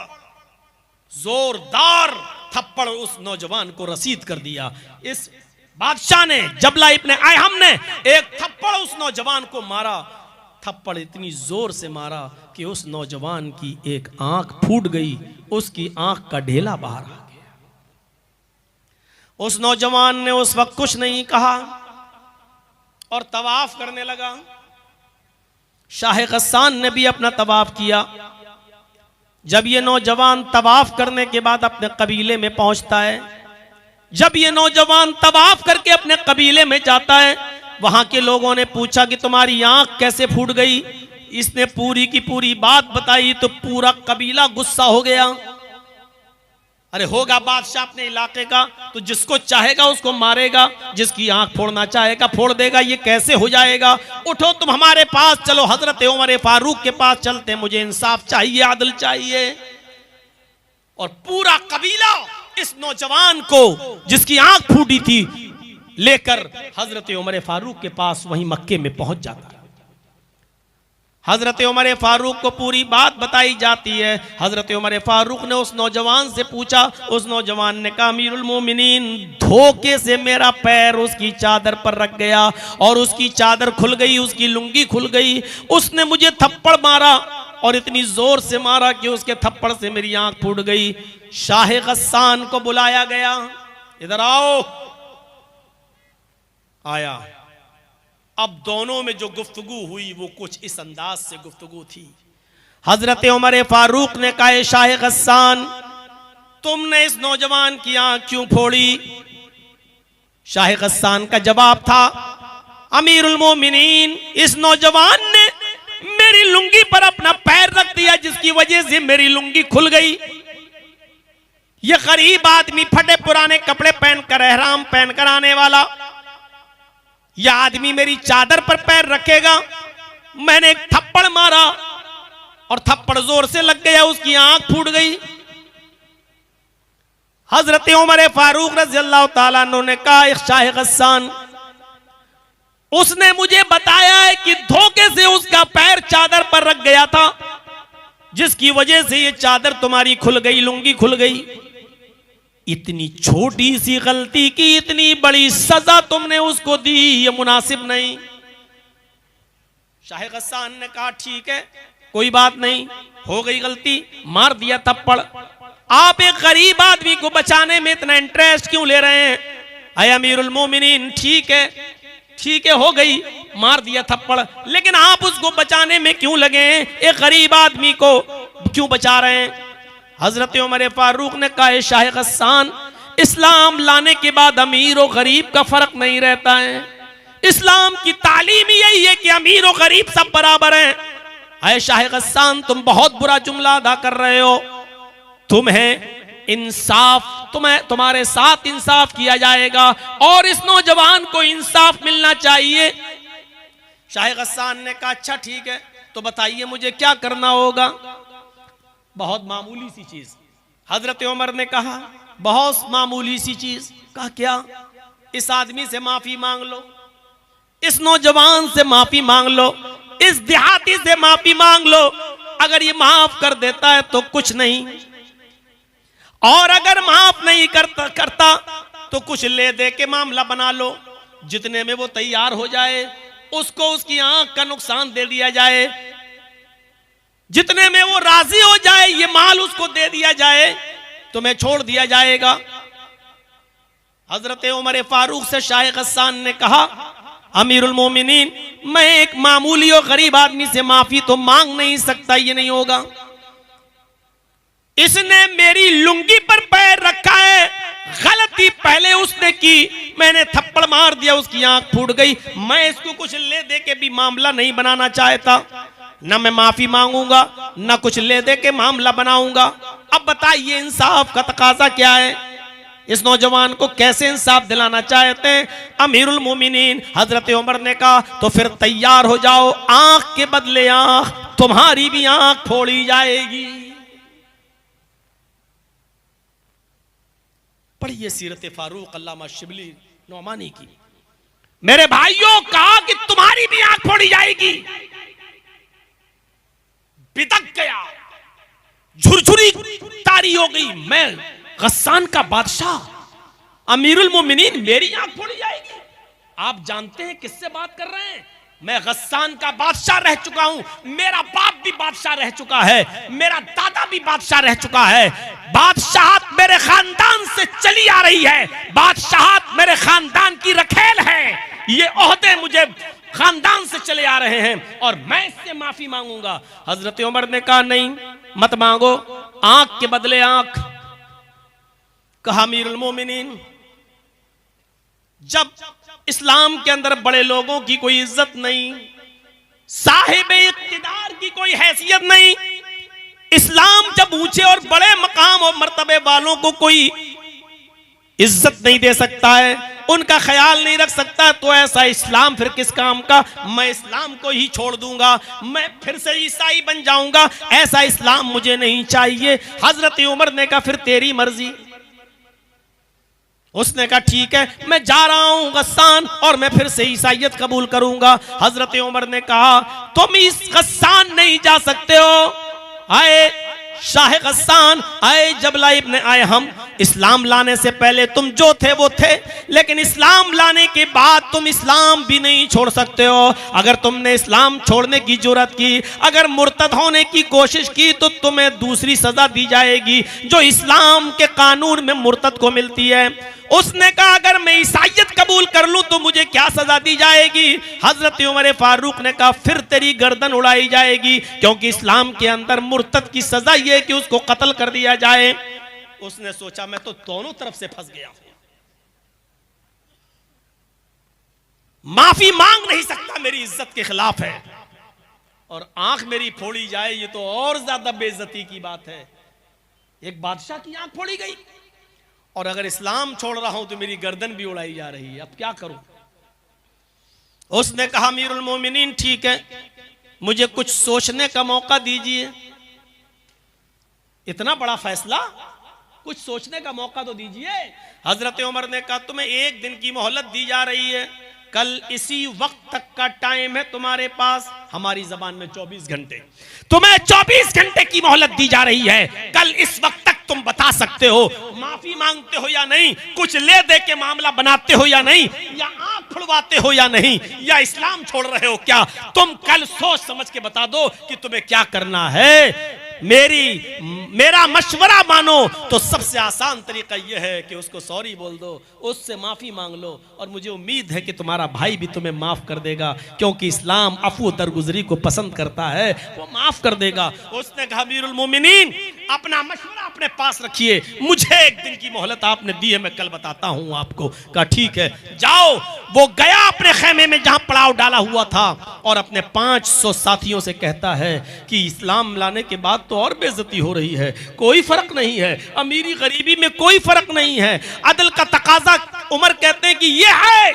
जोरदार थप्पड़ उस नौजवान को रसीद कर दिया। इस बादशाह ने, जबला इब्ने अयहम ने एक थप्पड़ उस नौजवान को मारा। थप्पड़ इतनी जोर से मारा कि उस नौजवान की एक आंख फूट गई, उसकी आंख का ढेला बाहर आ गया। उस नौजवान ने उस वक्त कुछ नहीं कहा और तवाफ करने लगा। शाह गस्सान ने भी अपना तवाफ किया। जब ये नौजवान तवाफ करने के बाद अपने कबीले में पहुंचता है, जब ये नौजवान तवाफ करके अपने कबीले में जाता है, वहां के लोगों ने पूछा कि तुम्हारी आंख कैसे फूट गई। इसने पूरी की पूरी बात बताई तो पूरा कबीला गुस्सा हो गया। अरे होगा बादशाह अपने इलाके का तो जिसको चाहेगा उसको मारेगा, जिसकी आंख फोड़ना चाहेगा फोड़ देगा, ये कैसे हो जाएगा। उठो तुम हमारे पास चलो, हजरत उमर फारूक के पास चलते, मुझे इंसाफ चाहिए, आदल चाहिए। और पूरा कबीला इस नौजवान को जिसकी आंख फूटी थी लेकर हजरत उमर फारूक के पास वहीं मक्के में पहुंच जाता है। हजरत उमर फारूक को पूरी बात बताई जाती है। हजरत उमर फारूक ने उस नौजवान से पूछा, उस नौजवान ने कहा, अमीरुल मोमिनीन, धोखे से मेरा पैर उसकी चादर पर रख गया और उसकी चादर खुल गई, उसकी लुंगी खुल गई। उसने मुझे थप्पड़ मारा और इतनी जोर से मारा कि उसके थप्पड़ से मेरी आंख फूट गई। शाह गस्सान को बुलाया गया, इधर आओ। आया। अब दोनों में जो गुफ्तगू हुई वो कुछ इस अंदाज से गुफ्तगू थी। हजरत उमर फारूक ने कहा, शाह गस्सान, तुमने इस नौजवान की आंख क्यों फोड़ी? शाह गस्सान का जवाब था, अमीरुल मोमिनीन, इस नौजवान ने मेरी लुंगी पर अपना पैर रख दिया जिसकी वजह से मेरी लुंगी खुल गई। यह गरीब आदमी, फटे पुराने कपड़े पहनकर, एहराम पहनकर आने वाला, यह आदमी मेरी चादर पर पैर रखेगा। मैंने एक थप्पड़ मारा और थप्पड़ जोर से लग गया, उसकी आंख फूट गई। हजरत उमर फारूक रज़ियल्लाहु ताला अन्हु ने कहा, शाह गस्सान, उसने मुझे बताया है कि धोखे से उसका पैर चादर पर रख गया था, जिसकी वजह से ये चादर तुम्हारी खुल गई, लुंगी खुल गई। इतनी छोटी सी गलती की इतनी बड़ी सजा तुमने उसको दी, ये मुनासिब नहीं। शाह गस्सान ने कहा, ठीक है, कोई बात नहीं, हो गई गलती, मार दिया थप्पड़। आप एक गरीब आदमी को बचाने में इतना इंटरेस्ट क्यों ले रहे हैं? अय अमीरुल मोमिनीन, ठीक है, हो गई, मार दिया थप्पड़, लेकिन आप उसको बचाने में क्यों लगे हैं? एक गरीब आदमी को क्यों बचा रहे हैं? हजरत उमर फारूक ने कहा, शाह गस्सान, इस्लाम लाने के बाद अमीर और गरीब का फर्क नहीं रहता है। इस्लाम की तालीम यही है कि अमीर और गरीब सब बराबर हैं। अय शाह गस्सान, तुम बहुत बुरा जुमला अदा कर रहे हो। तुम्हें इंसाफ, तुम्हारे साथ इंसाफ किया जाएगा और इस नौजवान को इंसाफ मिलना चाहिए। शाह गस्सान ने कहा, अच्छा ठीक है, तो बताइए मुझे क्या करना होगा। बहुत मामूली सी चीज। हजरत उमर ने कहा, बहुत मामूली सी चीज। कहा क्या? इस आदमी से माफी मांग लो, इस नौजवान से माफी मांग लो, इस देहाती से माफी मांग लो। अगर ये माफ कर देता है तो कुछ नहीं, और अगर माफ नहीं करता तो कुछ ले दे के मामला बना लो। जितने में वो तैयार हो जाए उसको उसकी आंख का नुकसान दे दिया जाए, जितने में वो राजी हो जाए ये माल उसको दे दिया जाए, तुम्हें छोड़ दिया जाएगा। हजरत उमर फारूक से शाह गस्सान ने कहा, अमीरुल मोमिनीन, मैं एक मामूली और गरीब आदमी से माफी तो मांग नहीं सकता, ये नहीं होगा। इसने मेरी लुंगी पर पैर रखा है, गलती पहले उसने की, मैंने थप्पड़ मार दिया, उसकी आंख फूट गई। मैं इसको कुछ ले दे के भी मामला नहीं बनाना चाहता, ना मैं माफी मांगूंगा ना कुछ ले दे के मामला बनाऊंगा। अब बताइए इंसाफ का तकाजा क्या है? इस नौजवान को कैसे इंसाफ दिलाना चाहते हैं? अमीरुल मोमिनीन हजरत उमर ने कहा, तो फिर तैयार हो जाओ, आंख के बदले आंख, तुम्हारी भी आंख फोड़ी जाएगी। पढ़िए सीरत फारूक अल्लामा शिबली नौमानी की। मेरे भाइयों, कहा कि तुम्हारी भी आंख फोड़ी जाएगी। बिदक गया, झुरझुरी तारी हो गई। मैं गस्सान का बादशाह, अमीरुल मोमिनीन, मेरी आंख फोड़ी जाएगी? आप जानते हैं किससे बात कर रहे हैं? मैं गस्सान का बादशाह रह चुका हूं, मेरा बाप भी बादशाह रह चुका है, मेरा दादा भी बादशाह रह चुका है। बादशाहत मेरे खानदान से चली आ रही है, बादशाहत मेरे खानदान की रखेल है। ये ओहदे मुझे खानदान से चले आ रहे हैं और मैं इससे माफी मांगूंगा। हजरत उमर ने कहा, नहीं मत मांगो, आंख के बदले आंख। कहा, अमीरुल मोमिनीन, जब इस्लाम के अंदर बड़े लोगों की कोई इज्जत नहीं, साहिब इख्तिदार की कोई हैसियत नहीं, इस्लाम जब ऊंचे और बड़े मकाम और मर्तबे वालों को कोई इज्जत नहीं दे सकता है, उनका ख्याल नहीं रख सकता, तो ऐसा इस्लाम फिर किस काम का? मैं इस्लाम को ही छोड़ दूंगा, मैं फिर से ईसाई बन जाऊंगा, ऐसा इस्लाम मुझे नहीं चाहिए। हजरत उमर ने कहा, फिर तेरी मर्जी। उसने कहा, ठीक है, मैं जा रहा हूं गस्सान, और मैं फिर से ईसाइयत कबूल करूंगा। हजरत उमर ने कहा, तुम इस गस्सान नहीं जा सकते हो। आए शाह गस्सान, आए जबला इब्न आए, हम इस्लाम लाने से पहले तुम जो थे वो थे, लेकिन इस्लाम लाने के बाद तुम इस्लाम भी नहीं छोड़ सकते हो। अगर तुमने इस्लाम छोड़ने की जुर्रत की, अगर मुर्तद होने की कोशिश की, तो तुम्हें दूसरी सजा दी जाएगी जो इस्लाम के कानून में मुर्तद को मिलती है। उसने कहा, अगर मैं ईसाइयत कबूल कर लूं तो मुझे क्या सजा दी जाएगी? हजरत उमर फारूक ने कहा, फिर तेरी गर्दन उड़ाई जाएगी, क्योंकि इस्लाम के अंदर मुर्तद की सजा यह है कि उसको कत्ल कर दिया जाए। उसने सोचा, मैं तो दोनों तरफ से फंस गया, माफी मांग नहीं सकता, मेरी इज्जत के खिलाफ है, और आंख मेरी फोड़ी जाए ये तो और ज्यादा बेइज्जती की बात है। एक बादशाह की आंख फोड़ी गई, और अगर इस्लाम छोड़ रहा हूं तो मेरी गर्दन भी उड़ाई जा रही है, अब क्या करूं? उसने कहा, अमीरुल मोमिनीन, ठीक है, मुझे कुछ सोचने का मौका दीजिए। इतना बड़ा फैसला, कुछ सोचने का मौका तो दीजिए। हजरत उमर ने कहा, तुम्हें एक दिन की मोहलत दी जा रही है, कल इसी वक्त तक का टाइम है तुम्हारे पास, हमारी जबान में 24 घंटे, तुम्हें 24 घंटे की मोहलत दी जा रही है। कल इस वक्त तक तुम बता सकते हो माफी मांगते हो या नहीं, कुछ ले दे के मामला बनाते हो या नहीं, या आंख फुड़वाते हो या नहीं, या इस्लाम छोड़ रहे हो क्या? तुम कल सोच समझ के बता दो कि तुम्हें क्या करना है। मेरा मशवरा मानो तो सबसे आसान तरीका यह है कि उसको सॉरी बोल दो, उससे माफी मांग लो, और मुझे उम्मीद है कि तुम्हारा भाई भी तुम्हें माफ कर देगा, क्योंकि इस्लाम अफू दरगुजरी को पसंद करता है, वो माफ कर देगा। उसने कहा अमीरुल मोमिनीन अपना मशवरा अपने पास रखिए, मुझे एक दिन की मोहलत आपने दी है, मैं कल बताता हूं आपको। कहा ठीक है जाओ। वो गया अपने खेमे में जहां पड़ाव डाला हुआ था और अपने 500 साथियों से कहता है कि इस्लाम लाने के बाद तो और बेइज्जती हो रही है, कोई फर्क नहीं है, अमीरी गरीबी में कोई फर्क नहीं है, अदल का तकाजा। उमर कहते हैं कि ये है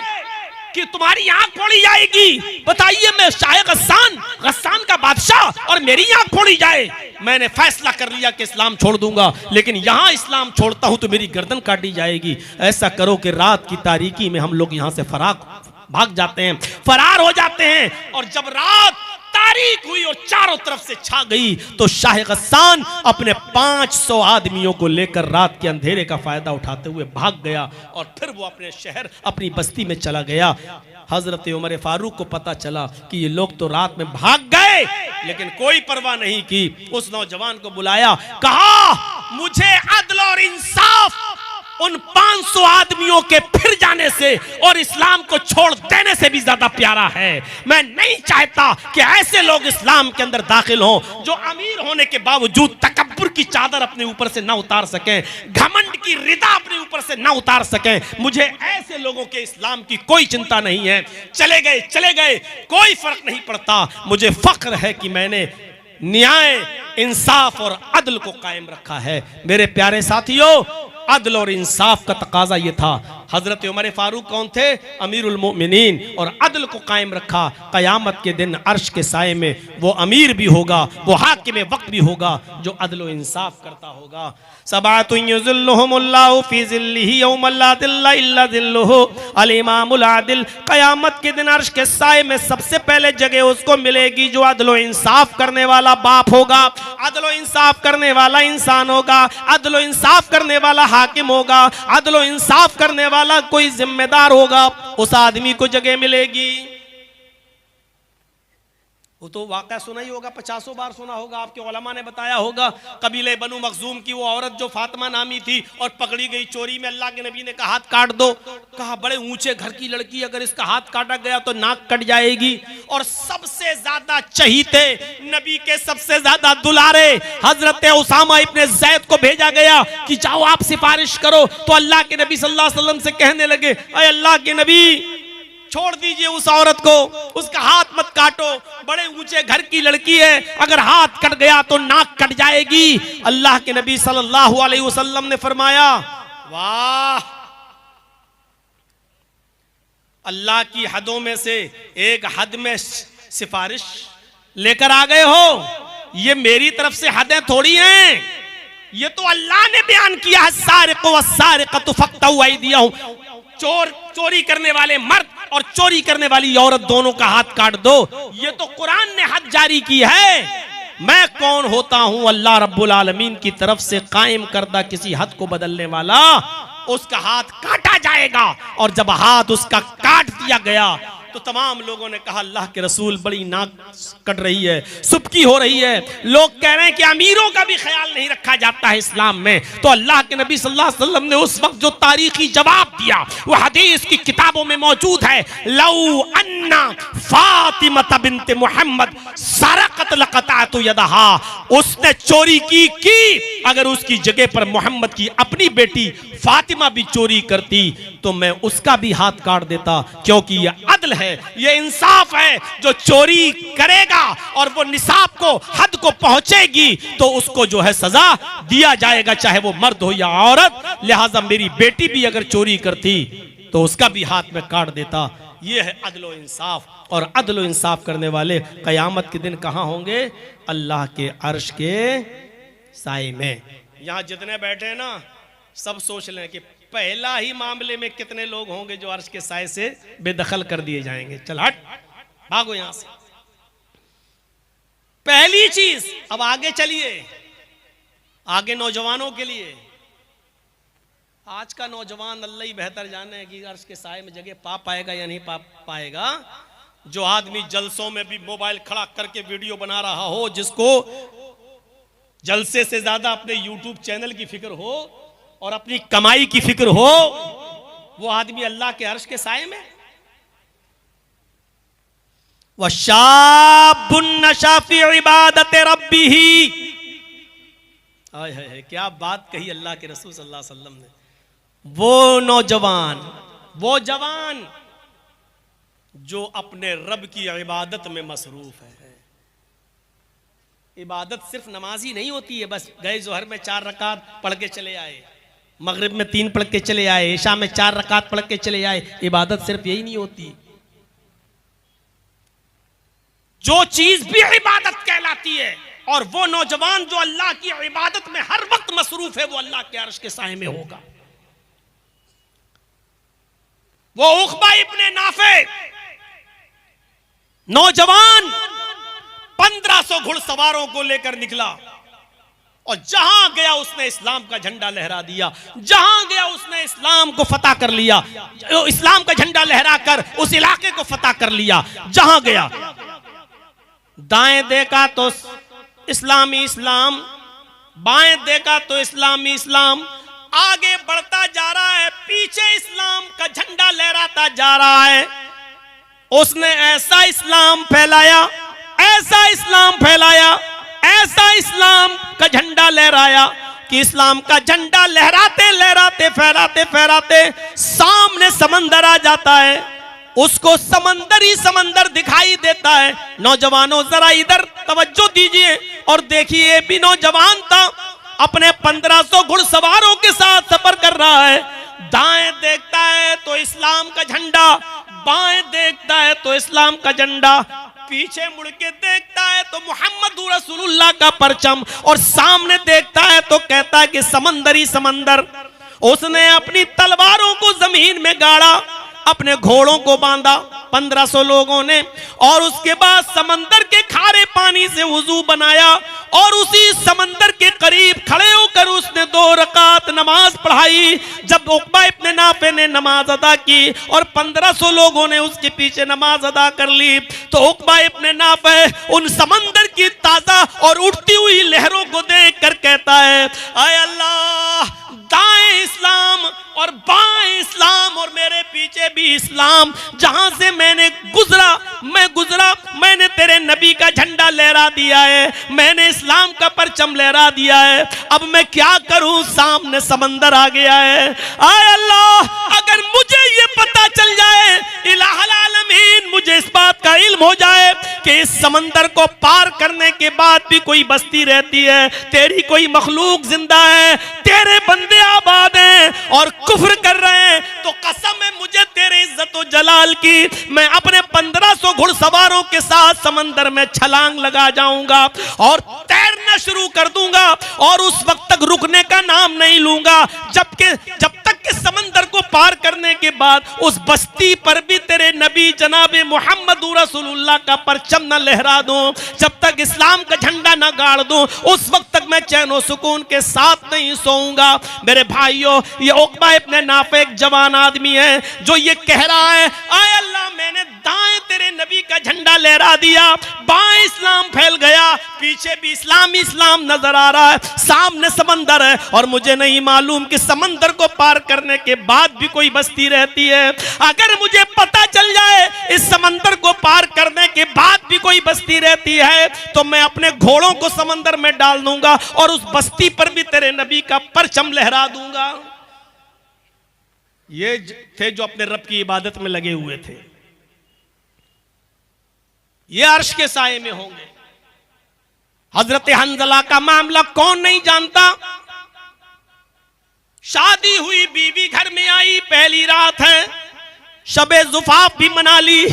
कि तुम्हारी आंख फोड़ी जाएगी, बताइए मैं शाह गस्सान का बादशाह और मेरी आंख फोड़ी जाए, मैंने फैसला कर लिया कि इस्लाम छोड़ दूंगा, लेकिन यहां इस्लाम छोड़ता हूं तो मेरी गर्दन काटी जाएगी। ऐसा करो कि रात की तारीकी में हम लोग यहां से भाग जाते हैं, फरार हो जाते हैं। और जब रात तारीक हुई और चारों तरफ से छा गई तो शाह गस्सान अपने 500 आदमियों को लेकर रात के अंधेरे का फायदा उठाते हुए भाग गया और फिर वो अपने शहर अपनी बस्ती में चला गया। हजरत उमर फारूक को पता चला कि ये लोग तो रात में भाग गए, लेकिन कोई परवाह नहीं की। उस नौजवान को बुलाया, कहा मुझे अदल और इंसाफ उन 500 आदमियों के फिर जाने से और इस्लाम को छोड़ देने से भी ज्यादा प्यारा है। मैं नहीं चाहता कि ऐसे लोग इस्लाम के अंदर दाखिल हों जो अमीर होने के बावजूद तकब्बुर की चादर अपने ऊपर से ना उतार सकें, घमंड की रिदा अपने ऊपर से ना उतार सकें। मुझे ऐसे लोगों के इस्लाम की कोई चिंता नहीं है, चले गए कोई फर्क नहीं पड़ता। मुझे फख्र है कि मैंने न्याय, इंसाफ और अदल को कायम रखा है। मेरे प्यारे साथियों, अदल और इंसाफ का तकाजा ये था। हजरत उमर फारूक कौन थे? अमीरुल मोमिनीन। और अदल को कायम रखा। क़यामत के दिन अर्श के साए में वो अमीर भी होगा, वो हाकिम वक्त भी होगा जो अदल और इंसाफ करता होगा। सबातुन युज़िल्लुहुमुल्लाहु फी ज़िल्लिही यौमा ला ज़िल्ला इल्ला ज़िल्लुहु अल इमामुल आदिल। क़यामत के दिन अर्श के साए में सबसे पहले जगह उसको मिलेगी जो अदल और इंसाफ करने वाला बाप होगा, अदल और इंसाफ करने वाला इंसान होगा, अदल और इंसाफ करने वाला हाकिम होगा, अदल और इंसाफ करने वाला कोई जिम्मेदार होगा, उस आदमी को जगह मिलेगी। वो तो वाक़या सुना ही होगा, 50 बार सुना होगा, आपके उलमा ने बताया होगा। कबीले बनु मखजूम की वो औरत जो फातिमा नामी थी और पकड़ी गई चोरी में, अल्लाह के नबी ने कहा हाथ काट दो। कहा बड़े ऊंचे घर की लड़की, अगर इसका हाथ काटा गया तो नाक कट जाएगी। और सबसे ज्यादा चहीते, नबी के सबसे ज्यादा दुलारे हजरत उसामा इब्ने ज़ैद को भेजा गया कि जाओ आप सिफारिश करो। तो अल्लाह के नबी सल्लल्लाहु अलैहि वसल्लम से कहने लगे, अरे अल्लाह के नबी छोड़ दीजिए उस औरत को, उसका हाथ मत काटो, बड़े ऊंचे घर की लड़की है, अगर हाथ कट गया तो नाक कट जाएगी। अल्लाह के नबी सल्लल्लाहु अलैहि वसल्लम ने फरमाया, वाह, अल्लाह की हदों में से एक हद में सिफारिश लेकर आ गए हो। ये मेरी तरफ से हदें थोड़ी हैं, ये तो अल्लाह ने बयान किया है। सारिक़ु वस्सारिक़तु फ़क़्तऊ अयदियहुम, चोरी करने वाले मर्द और चोरी करने वाली औरत दोनों का हाथ काट दो। ये तो कुरान ने हद जारी की है। मैं कौन होता हूं? अल्लाह रब्बुल आलमीन की तरफ से कायम करदा किसी हद को बदलने वाला। उसका हाथ काटा जाएगा, और जब हाथ उसका काट दिया गया तो तमाम लोगों ने कहा अल्लाह के रसूल बड़ी नाक कट रही है, सुबकी हो रही है। लोग कह रहे हैं कि अमीरों का भी ख्याल नहीं रखा जाता है इस्लाम में। तो अल्लाह के नबी सल्लल्लाहु अलैहि वसल्लम ने उस वक्त जो तारीखी जवाब दिया वो हदीस की किताबों में मौजूद है। लौ अन्ना फातिमा बिन्त मोहम्मद सरकत लक़तअतु यदहा, उसने चोरी की, अगर उसकी जगह पर मोहम्मद की अपनी बेटी फातिमा भी चोरी करती तो मैं उसका भी हाथ काट देता, क्योंकि यह अदल है, यह इंसाफ है। जो चोरी करेगा और वो निसाब को, हद को पहुंचेगी तो उसको जो है सजा दिया जाएगा, चाहे वो मर्द हो या औरत। लिहाजा मेरी बेटी भी अगर चोरी करती तो उसका भी हाथ में काट देता। यह है अदल व इंसाफ। और अदल व इंसाफ करने वाले क़यामत के दिन कहां होंगे? अल्लाह के अर्श के साए में। यहां जितने बैठे हैं ना, सब सोच लें कि पहला ही मामले में कितने लोग होंगे जो अर्श के साए से बेदखल कर दिए जाएंगे। चल हट, भागो यहां से। पहली चीज, अब आगे चलिए, आगे नौजवानों के लिए। आज का नौजवान अल्लाह ही बेहतर जाने कि अर्श के साए में जगह पा पाएगा या नहीं पा पाएगा। जो आदमी जलसों में भी मोबाइल खड़ा करके वीडियो बना रहा हो, जलसे से ज्यादा अपने यूट्यूब चैनल की फिक्र हो और अपनी कमाई की फिक्र हो, वो आदमी अल्लाह के अर्श के साए में। वशाबुन नशा फी इबादत रब्बिही, हाय हाय हाय, क्या बात कही अल्लाह के रसूल सल्लल्लाहु अलैहि वसल्लम ने। वो नौजवान, वो जवान जो अपने रब की इबादत में मसरूफ है। इबादत सिर्फ नमाज ही नहीं होती है, बस गए जोहर में 4 रकात पढ़ के चले आए, मगरिब में 3 पढ़ के चले आए, इशा में 4 रकात पढ़ के चले आए। इबादत सिर्फ यही नहीं होती, जो चीज भी इबादत कहलाती है। और वो नौजवान जो अल्लाह की इबादत में हर वक्त मसरूफ है, वो अल्लाह के अर्श के साए में होगा। वो उक़बा इब्ने नाफे नौजवान 1500 घुड़सवारों को लेकर निकला और जहां गया उसने इस्लाम का झंडा लहरा दिया। जहां गया उसने इस्लाम को फतह कर लिया, इस्लाम का झंडा लहराकर उस इलाके को फतह कर लिया। जहां गया, दाएं देखा तो इस्लामी इस्लाम, बाएं देखा तो इस्लामी इस्लाम। आगे बढ़ता जा रहा है, पीछे इस्लाम का झंडा लहराता जा रहा है। उसने ऐसा इस्लाम फैलाया, ऐसा इस्लाम फैलाया, ऐसा इस्लाम का झंडा लहराया कि इस्लाम का झंडा लहराते लहराते फहराते फहराते सामने समंदर आ जाता है। उसको समंदर ही समंदर दिखाई देता है। नौजवानों जरा इधर तवज्जो दीजिए और देखिए, ये भी नौजवान था, अपने 1500 घुड़सवारों के साथ सफर कर रहा है। दाएं देखता है तो इस्लाम का झंडा, बाएं देखता है तो इस्लाम का झंडा, पीछे मुड़ के देखता है तो मोहम्मद रसूलुल्लाह का परचम, और सामने देखता है तो कहता है कि समंदर ही समंदर। उसने अपनी तलवारों को जमीन में गाड़ा, अपने घोड़ों को बांधा 1500 लोगों ने, और उसके बाद समंदर के खारे पानी से वुजू बनाया और उसी समंदर के करीब खड़े होकर उसने 2 रकात नमाज पढ़ाई। जब उक़बा इब्ने नाफे ने नमाज अदा की और 1500 लोगों ने उसके पीछे नमाज अदा कर ली, तो उक़बा इब्ने नाफे उन समंदर की ताजा और उठती हुई लहरों को देखकर कहता है, आय अल्लाह, दाएं इस्लाम और बाएं इस्लाम और मेरे पीछे भी इस्लाम। जहां से मैंने गुजरा, मैंने तेरे नबी का झंडा लहरा दिया है, मैंने इस्लाम का परचम लहरा दिया है। अब मैं क्या करूं, सामने समंदर आ गया है। आय अल्लाह, अगर मुझे ये पता चल जाए, इलाहुल आलमीन, मुझे इस बात का इल्म हो जाए कि इस समंदर को पार करने के बाद भी कोई बस्ती रहती है, तेरी कोई मखलूक जिंदा है, तेरे बंदे आबाद हैं और कुफ्र कर रहे हैं, तो कसम है मुझे तेरे इज्जत और जलाल की, मैं अपने 1500 घुड़सवारों के साथ समंदर में छलांग लगा जाऊंगा और तैरना शुरू कर दूंगा और उस वक्त तक रुकने का नाम नहीं लूंगा जब तक कि समंदर को पार करने के बाद उस बस्ती पर भी तेरे नबी जनाब मोहम्मद रसूलुल्लाह का परचम न लहरा दूं, जब तक इस्लाम का झंडा न गाड़ दूं, उस वक्त तक मैं चैन और सुकून के साथ नहीं सोऊंगा। मेरे भाइयों, ये उक़बा इब्ने नाफे एक जवान आदमी है जो ये कह रहा है, आय अल्लाह, मैंने दाएं तेरे नबी का झंडा लहरा दिया, बाएं इस्लाम फैल गया, पीछे भी इस्लामी इस्लाम नजर आ रहा है, सामने समंदर है और मुझे नहीं मालूम कि समंदर को पार करने के बाद भी कोई बस्ती रहती है। अगर मुझे पता चल जाए इस समंदर को पार करने के बाद भी कोई बस्ती रहती है, तो मैं अपने घोड़ों को समंदर में डाल दूंगा और उस बस्ती पर भी तेरे नबी का परचम लहरा दूंगा। ये थे जो अपने रब की इबादत में लगे हुए थे, ये अर्श के साए में होंगे। हजरत हंजला का मामला कौन नहीं जानता। शादी हुई, बीवी घर में आई, पहली रात है, शबे जुफाफ भी मना ली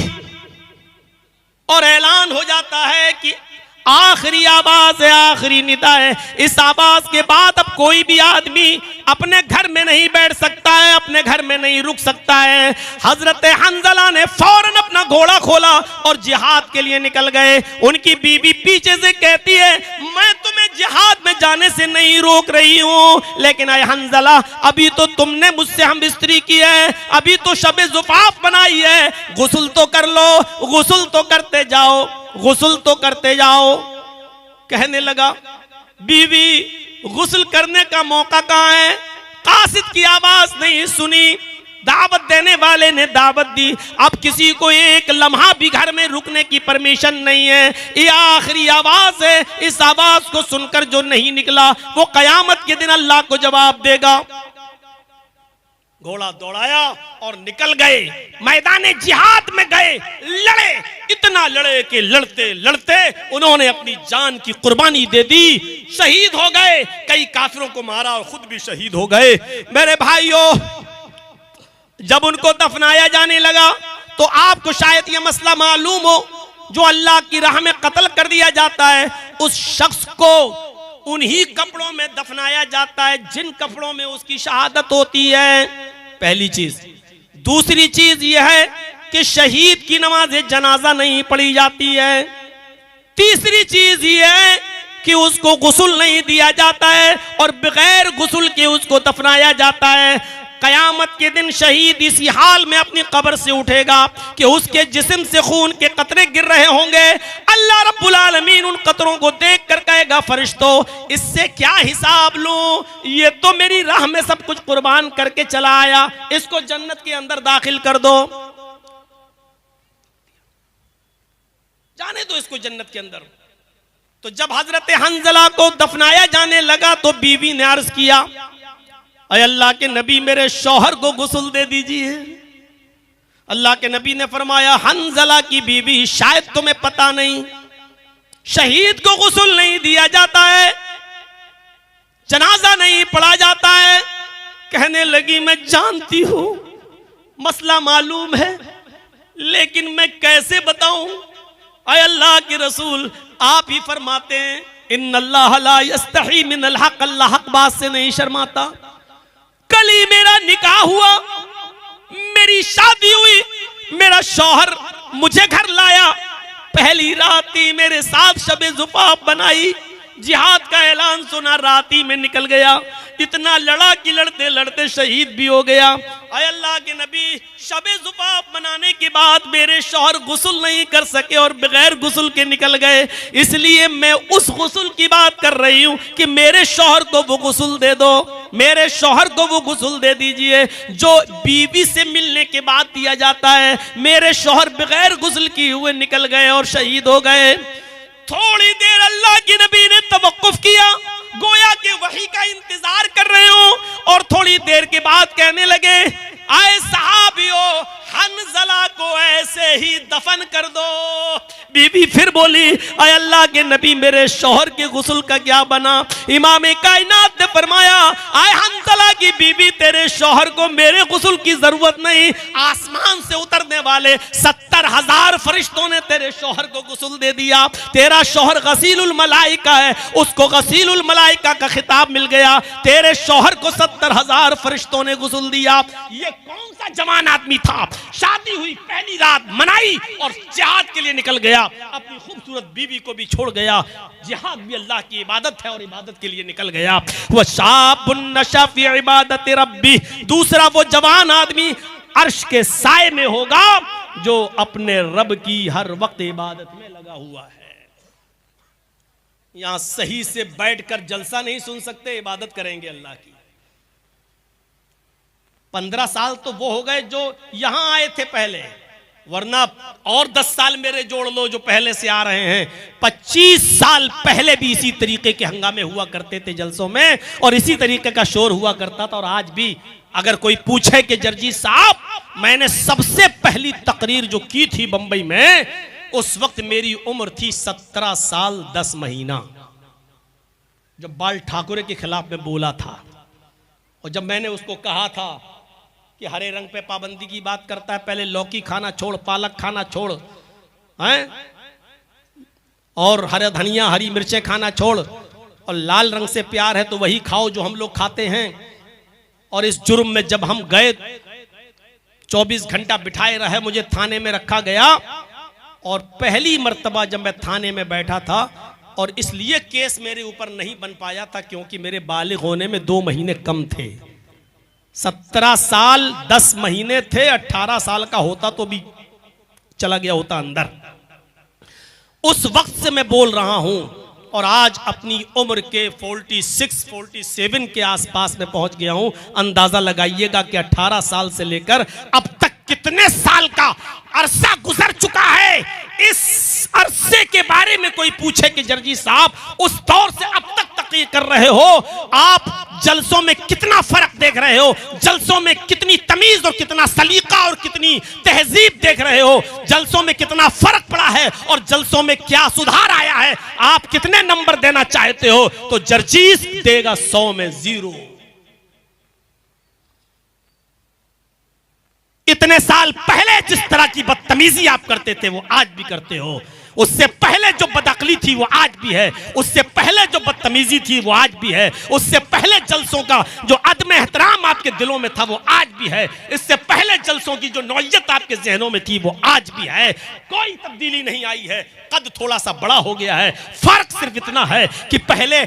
और ऐलान हो जाता है कि आखिरी आवाज है, आखिरी निदा है। इस आवाज के बाद अब कोई भी आदमी अपने घर में नहीं बैठ सकता है, अपने घर में नहीं रुक सकता है। हजरत हंजला ने फौरन अपना घोड़ा खोला और जिहाद के लिए निकल गए। उनकी बीवी पीछे से कहती है, मैं तुम्हें जिहाद में जाने से नहीं रोक रही हूं, लेकिन आए हंजला, अभी तो तुमने मुझसे हम बिस्तरी की है, अभी तो शबे जुफाफ बनाई है, गुस्ल तो कर लो, गुस्ल तो करते जाओ, गुस्ल तो करते जाओ। कहने लगा, बीवी गुस्ल करने का मौका कहाँ है? कासिद की आवाज नहीं सुनी, दावत देने वाले ने दावत दी। अब किसी को एक लम्हा भी घर में रुकने की परमिशन नहीं है। ये आखिरी आवाज है। इस आवाज को सुनकर जो नहीं निकला वो कयामत के दिन अल्लाह को जवाब देगा। घोड़ा दौड़ाया और निकल गए, मैदाने जिहाद में गए, लड़े, इतना लड़े कि लड़ते लड़ते उन्होंने अपनी जान की कुर्बानी दे दी, शहीद हो गए। कई काफिरों को मारा और खुद भी शहीद हो गए। मेरे भाइयों, जब उनको दफनाया जाने लगा तो आपको शायद यह मसला मालूम हो, जो अल्लाह की राह में कत्ल कर दिया जाता है उस शख्स को उन्हीं कपड़ों में दफनाया जाता है जिन कपड़ों में उसकी शहादत होती है। पहली चीज। दूसरी चीज यह है कि शहीद की नमाज जनाजा नहीं पढ़ी जाती है। तीसरी चीज यह है कि उसको गुस्ल नहीं दिया जाता है और बगैर गुस्ल के उसको दफनाया जाता है। कयामत के दिन शहीद इसी हाल में अपनी कब्र से उठेगा कि उसके जिस्म से खून के कतरे गिर रहे होंगे। अल्लाह रब्बुल आलमीन उन कतरों को देख कर कहेगा, फरिश्तों इससे क्या हिसाब लूं? ये तो मेरी राह में सब कुछ कुर्बान करके चला आया, इसको जन्नत के अंदर दाखिल कर दो, जाने दो इसको जन्नत के अंदर। तो जब हजरत हंजला को दफनाया जाने लगा तो बीवी ने अर्ज किया, अय अल्लाह के नबी मेरे शौहर को गुस्ल दे दीजिए। अल्लाह के नबी ने फरमाया, हंजला की बीवी शायद तुम्हें पता नहीं, शहीद को गुस्ल नहीं दिया जाता है, जनाजा नहीं पढ़ा जाता है। कहने लगी, मैं जानती हूं, मसला मालूम है, लेकिन मैं कैसे बताऊं? अय अल्लाह के रसूल आप ही फरमाते हैं, इन्नल्लाह ला यस्तही मिनल हक, अल्लाह हक बात से नहीं शर्माता। कल ही मेरा निकाह हुआ, मेरी शादी हुई, मेरा शौहर मुझे घर लाया, पहली रात ही मेरे साथ शबे जुफाफ बनाई, जिहाद का ऐलान सुना, रात ही में निकल गया। इतना लड़ा कि लड़ते लड़ते शहीद भी हो गया। अय अल्लाह के नबी, शबे जुफाफ बनाने के बाद मेरे शौहर गुस्ल नहीं कर सके और बगैर गुस्ल के निकल गए, इसलिए मैं उस गुस्ल की बात कर रही हूं कि मेरे शौहर को वो गुस्ल दे दो, मेरे शौहर को वो गुस्ल दे दीजिए जो बीवी से मिलने के बाद दिया जाता है। मेरे शौहर बगैर गुस्ल किए हुए निकल गए और शहीद हो गए। थोड़ी देर अल्लाह के नबी ने तवक्कुफ किया, गोया के वही का इंतजार कर रहे हो, और थोड़ी देर के बाद कहने लगे, आए सहाबियों, हंजला को ऐसे ही दफन कर दो। बीबी फिर बोली, आए अल्लाह के नबी मेरे शौहर के गुस्ल का क्या बना? इमाम कायनात ने फरमाया, आए हंजला की बीबी, तेरे शौहर को मेरे गुस्ल की जरूरत नहीं, आसमान से उतरने वाले 70,000 फरिश्तों ने तेरे शौहर को गुस्ल दे दिया। तेरा शौहर गसीलुल मलाइका है, उसको गसीलुल मलाइका का खिताब मिल गया। तेरे शौहर को 70,000 फरिश्तों ने गुस्ल दिया। ये कौन सा जवान आदमी था? शादी हुई, पहली रात मनाई और जिहाद के लिए निकल गया, अपनी खूबसूरत बीवी को भी छोड़ गया। जिहाद भी अल्लाह की इबादत है और इबादत के लिए निकल गया। वह शाबुन नशा फी इबादत रब्बी, दूसरा वो जवान आदमी अर्श के साए में होगा जो अपने रब की हर वक्त इबादत में लगा हुआ है। यहां सही से बैठकर जलसा नहीं सुन सकते, इबादत करेंगे अल्लाह की। 15 साल तो वो हो गए जो यहां आए थे पहले, वरना और 10 साल मेरे जोड़ लो जो पहले से आ रहे हैं। 25 साल पहले भी इसी तरीके के हंगामे हुआ करते थे जलसों में, और इसी तरीके का शोर हुआ करता था। और आज भी अगर कोई पूछे कि जर्जी साहब, मैंने सबसे पहली तकरीर जो की थी बंबई में, उस वक्त मेरी उम्र थी 17 साल 10 महीना, जब बाल ठाकुरे के खिलाफ में बोला था। और जब मैंने उसको कहा था कि हरे रंग पे पाबंदी की बात करता है, पहले लौकी खाना छोड़, पालक खाना छोड़, हैं, और हरे धनिया हरी मिर्चें खाना छोड़, और लाल रंग से प्यार है तो वही खाओ जो हम लोग खाते हैं। और इस जुर्म में जब हम गए, 24 घंटा बिठाए रहे, मुझे थाने में रखा गया। और पहली मर्तबा जब मैं थाने में बैठा था, और इसलिए केस मेरे ऊपर नहीं बन पाया था क्योंकि मेरे बालिग होने में 2 महीने कम थे। 17 साल 10 महीने थे, 18 साल का होता तो भी चला गया होता अंदर। उस वक्त से मैं बोल रहा हूं, और आज अपनी उम्र के 46, 47 के आसपास में पहुंच गया हूं। अंदाजा लगाइएगा कि 18 साल से लेकर अब तक कितने साल का अरसा गुजर चुका है। इस अरसे के बारे में कोई पूछे कि जर्जी साहब उस दौर से अब तक तकरीर कर रहे हो, आप जलसों में कितना फर्क देख रहे हो, जलसों में कितनी तमीज और कितना सलीका और कितनी तहजीब देख रहे हो, जलसों में कितना फर्क पड़ा है और जलसों में क्या सुधार आया है, आप कितने नंबर देना चाहते हो? तो जर्जीस देगा 100 में 0। इतने साल पहले जिस तरह की बदतमीजी आप करते थे वो आज भी करते हो। उससे पहले जो बदअक्ली थी वो आज भी है, उससे पहले जो बदतमीजी थी वो आज भी है, उससे पहले जलसों का जो अदम एहतराम आपके दिलों में था वो आज भी है, इससे पहले जलसों की जो नौयत आपके जहनों में थी वो आज भी है। कोई तब्दीली नहीं आई है। कद थोड़ा सा बड़ा हो गया है, फर्क सिर्फ इतना है कि पहले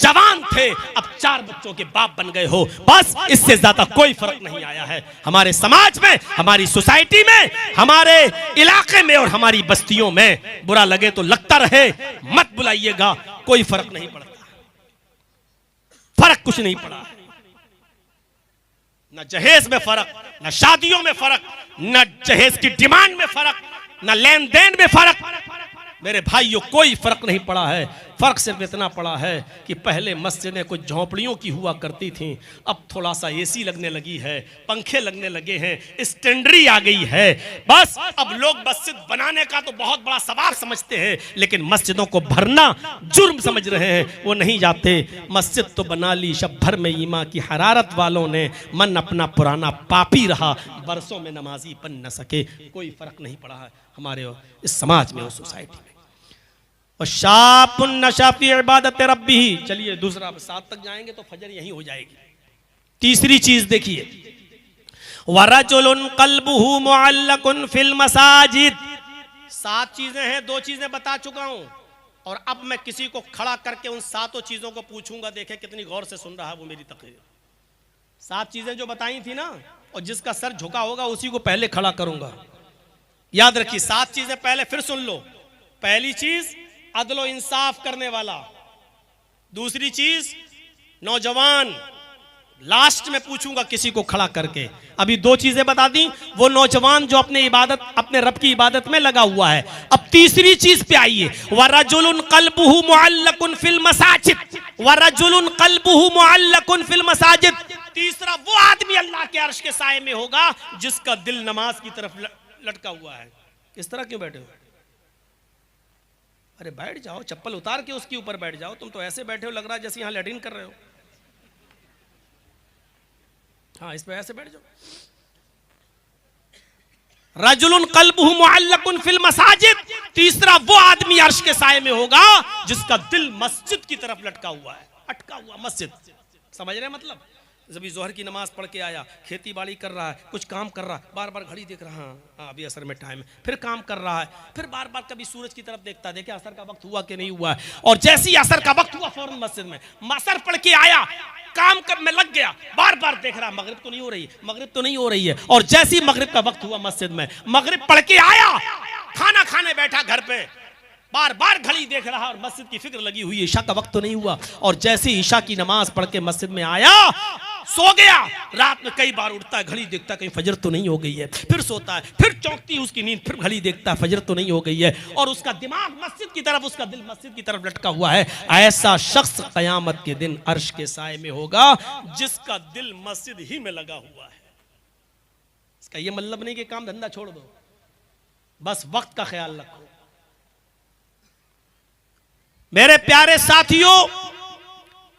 जवान थे, अब 4 बच्चों के बाप बन गए हो, बस इससे ज्यादा कोई फर्क नहीं आया है। हमारे समाज में, हमारी सोसाइटी में, हमारे इलाके में और हमारी बस्तियों में बुरा लगे तो लगता रहे, मत बुलाइएगा, कोई फर्क नहीं पड़ता। फर्क कुछ नहीं पड़ा, न जहेज में फर्क, न शादियों में फर्क, न जहेज की डिमांड में फर्क, न लेन देन में फर्क। मेरे भाइयों कोई फर्क नहीं पड़ा है। फर्क सिर्फ इतना पड़ा है कि पहले मस्जिदें कुछ झोंपड़ियों की हुआ करती थीं, अब थोड़ा सा एसी लगने लगी है, पंखे लगने लगे हैं, स्टैंडरी आ गई है। बस अब लोग मस्जिद बनाने का तो बहुत बड़ा सवाब समझते हैं, लेकिन मस्जिदों को भरना जुर्म समझ रहे हैं, वो नहीं जाते। मस्जिद तो बना ली, शब भर में ईमा की हरारत वालों ने, मन अपना पुराना पापी रहा, बरसों में नमाजी बन न सके। कोई फर्क नहीं पड़ा है हमारे इस समाज में, उस सोसाइटी में। और शापुन नशा फी इबादत रब्बी। चलिए दूसरा, 7 तक जाएंगे तो फजर यही हो जाएगी। तीसरी चीज देखिए, वरजुलुन कल्बुहु मुअल्लकुन फिल मसाजिद। 7 चीजें हैं, 2 चीजें बता चुका हूं और अब मैं किसी को खड़ा करके उन 7 चीजों को पूछूंगा, देखे कितनी गौर से सुन रहा है वो मेरी तकरीर। 7 चीजें जो बताई थी ना, और जिसका सर झुका होगा उसी को पहले खड़ा करूंगा। याद रखिए 7 चीजें पहले फिर सुन लो। पहली चीज अदलो इंसाफ करने वाला, दूसरी चीज नौजवान, लास्ट में पूछूंगा किसी को खड़ा करके। अभी 2 चीजें बता दी, वो नौजवान जो अपने रब की इबादत में लगा हुआ है। अब तीसरी चीज पे आइए, वरजुलुन कल्बुहु मुअल्लकुन फिल मसाजिद। वरजुलुन कल्बुहु मुअल्लकुन फिल मसाजिद। तीसरा वो आदमी अल्लाह के अर्श के साए में होगा जिसका दिल नमाज की तरफ लटका हुआ है। इस तरह क्यों बैठे हो? अरे बैठ जाओ, चप्पल उतार के उसके ऊपर बैठ जाओ। तुम तो ऐसे बैठे हो, लग रहा है जैसे यहां लैट्रिन कर रहे हो। हाँ, इस पे ऐसे बैठ जाओ। रजुलुन कल्बुहु मुअल्लकुन फिल मसाजिद। तीसरा वो आदमी अर्श के साए में होगा जिसका दिल मस्जिद की तरफ लटका हुआ है, अटका हुआ मस्जिद। समझ रहे हैं मतलब? जब जोहर की नमाज पढ़ के आया, खेती बाड़ी कर रहा है, कुछ काम कर रहा है, बार बार घड़ी देख रहा है, अभी असर में टाइम है, फिर काम कर रहा है, फिर बार बार कभी सूरज की तरफ देखता है, देखे असर का वक्त हुआ कि नहीं हुआ है। और जैसे ही असर का वक्त हुआ फौरन मस्जिद में असर पढ़ के आया, काम कर में लग गया, बार बार देख रहा मगरिब तो नहीं हो रही, मगरिब तो नहीं हो रही है। और जैसे ही मगरिब का वक्त हुआ मस्जिद में, मगरिब पढ़ के आया, खाना खाने बैठा घर पे, बार बार घड़ी देख रहा और मस्जिद की फिक्र लगी हुई है, ईशा का वक्त तो नहीं हुआ। और जैसे ही ईशा की नमाज पढ़ के मस्जिद में आया, सो गया। रात में कई बार उठता है, घड़ी देखता है कहीं फजर तो नहीं हो गई है, फिर सोता है, फिर चौंकती है उसकी नींद, फिर घड़ी देखता है फजर तो नहीं हो गई है, और उसका दिमाग मस्जिद की तरफ, उसका दिल मस्जिद की तरफ लटका हुआ है। ऐसा शख्स कयामत के दिन अर्श के साए में होगा जिसका दिल मस्जिद ही में लगा हुआ है। इसका यह मतलब नहीं कि काम धंधा छोड़ दो, बस वक्त का ख्याल रखो। मेरे प्यारे साथियों,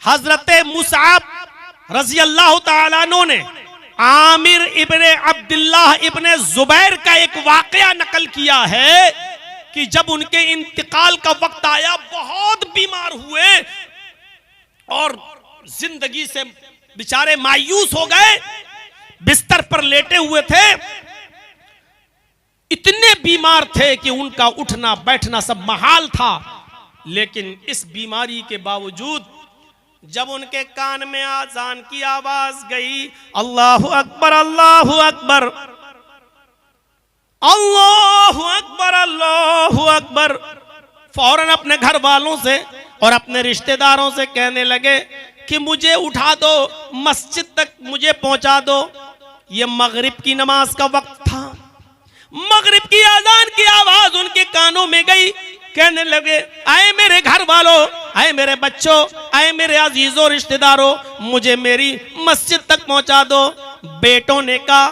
हजरत मुसअब रजी अल्लाह तआला अन्हु ने आमिर इब्ने अब्दुल्लाह इब्ने जुबैर का एक वाकया नकल किया है कि जब उनके इंतकाल का वक्त आया, बहुत बीमार हुए और जिंदगी से बेचारे मायूस हो गए, बिस्तर पर लेटे हुए थे, इतने बीमार थे कि उनका उठना बैठना सब महाल था। लेकिन इस बीमारी के बावजूद जब उनके कान में आजान की आवाज गई, अल्लाहु अकबर अल्लाहु अकबर अल्लाहु अकबर अल्लाहु अकबर, फौरन अपने घर वालों से और अपने रिश्तेदारों से कहने लगे कि मुझे उठा दो, मस्जिद तक मुझे पहुंचा दो। ये मगरिब की नमाज का वक्त था। मगरिब की आजान की आवाज उनके कानों में गई। कहने लगे, आए मेरे घर वालों, आए मेरे बच्चों, आए मेरे अजीजों रिश्तेदारों, मुझे मेरी मस्जिद तक पहुंचा दो। बेटों ने कहा,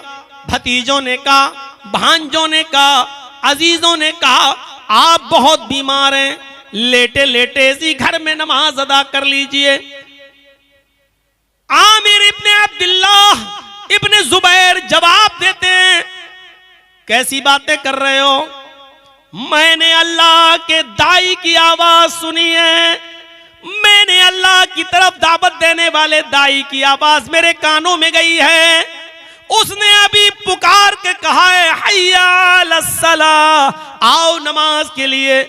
भतीजों ने कहा, भांजों ने कहा, अजीजों ने कहा, आप बहुत बीमार हैं, लेटे लेटे इसी घर में नमाज अदा कर लीजिए। आमिर इब्ने अब्दुल्लाह इब्ने जुबैर जवाब देते हैं, कैसी बातें कर रहे हो? मैंने अल्लाह के दाई की आवाज सुनी है, मैंने अल्लाह की तरफ दावत देने वाले दाई की आवाज मेरे कानों में गई है। उसने अभी पुकार के कहा है, हय्या अलस्सलाह, आओ नमाज के लिए।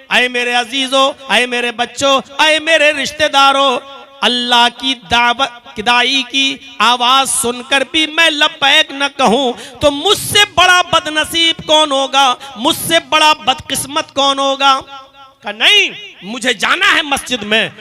आए मेरे अजीजों, आए मेरे बच्चों, आए मेरे रिश्तेदारों, अल्लाह की दावत दाई की आवाज सुनकर भी मैं लब्बैक न कहूं तो मुझसे बड़ा बदनसीब कौन होगा, मुझसे बड़ा बदकिस्मत कौन होगा? कहा नहीं, मुझे जाना है मस्जिद में।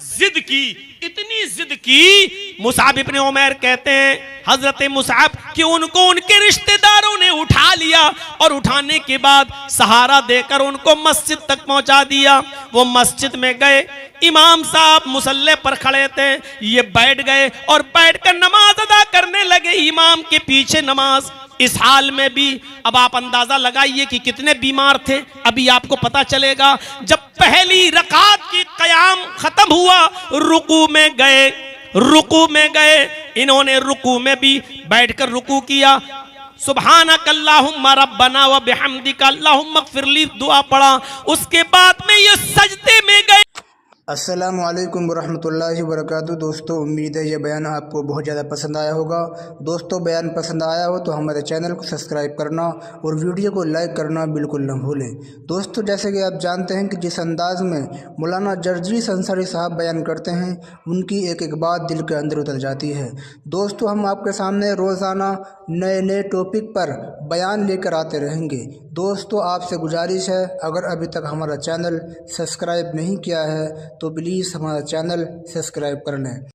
जिद की, इतनी जिद की, मुसाब इब्ने उमैर कहते हैं हजरत मुसाब कि उनको उनके रिश्तेदारों ने उठा लिया और उठाने के बाद सहारा देकर उनको मस्जिद तक पहुंचा दिया। वो मस्जिद में गए, इमाम साहब मुसल्ले पर खड़े थे, ये बैठ गए और बैठकर नमाज अदा करने लगे, इमाम के पीछे नमाज। इस हाल में भी अब आप अंदाजा लगाइए कि कितने बीमार थे, अभी आपको पता चलेगा। जब पहली रकात की क़याम खत्म हुआ, रुकू में गए, रुकू में गए, इन्होंने रुकू में भी बैठकर रुकू किया। सुब्हानक अल्लाहुम्मा रब्बना व बिहम्दिका अल्लाहुम्मा इग़फिरली दुआ पढ़ा। उसके बाद में ये सजदे में गए। अस्सलामु अलैकुम वरहमतुल्लाहि वबरकातुहू। दोस्तों, उम्मीद है ये बयान आपको बहुत ज़्यादा पसंद आया होगा। दोस्तों, बयान पसंद आया हो तो हमारे चैनल को सब्सक्राइब करना और वीडियो को लाइक करना बिल्कुल न भूलें। दोस्तों, जैसे कि आप जानते हैं कि जिस अंदाज में मौलाना जर्जीस अंसारी साहब बयान करते हैं, उनकी एक एक बात दिल के अंदर उतर जाती है। दोस्तों, हम आपके सामने रोज़ाना नए नए टॉपिक पर बयान लेकर आते रहेंगे। दोस्तों, आपसे गुजारिश है, अगर अभी तक हमारा चैनल सब्सक्राइब नहीं किया है तो प्लीज़ हमारा चैनल सब्सक्राइब कर लें।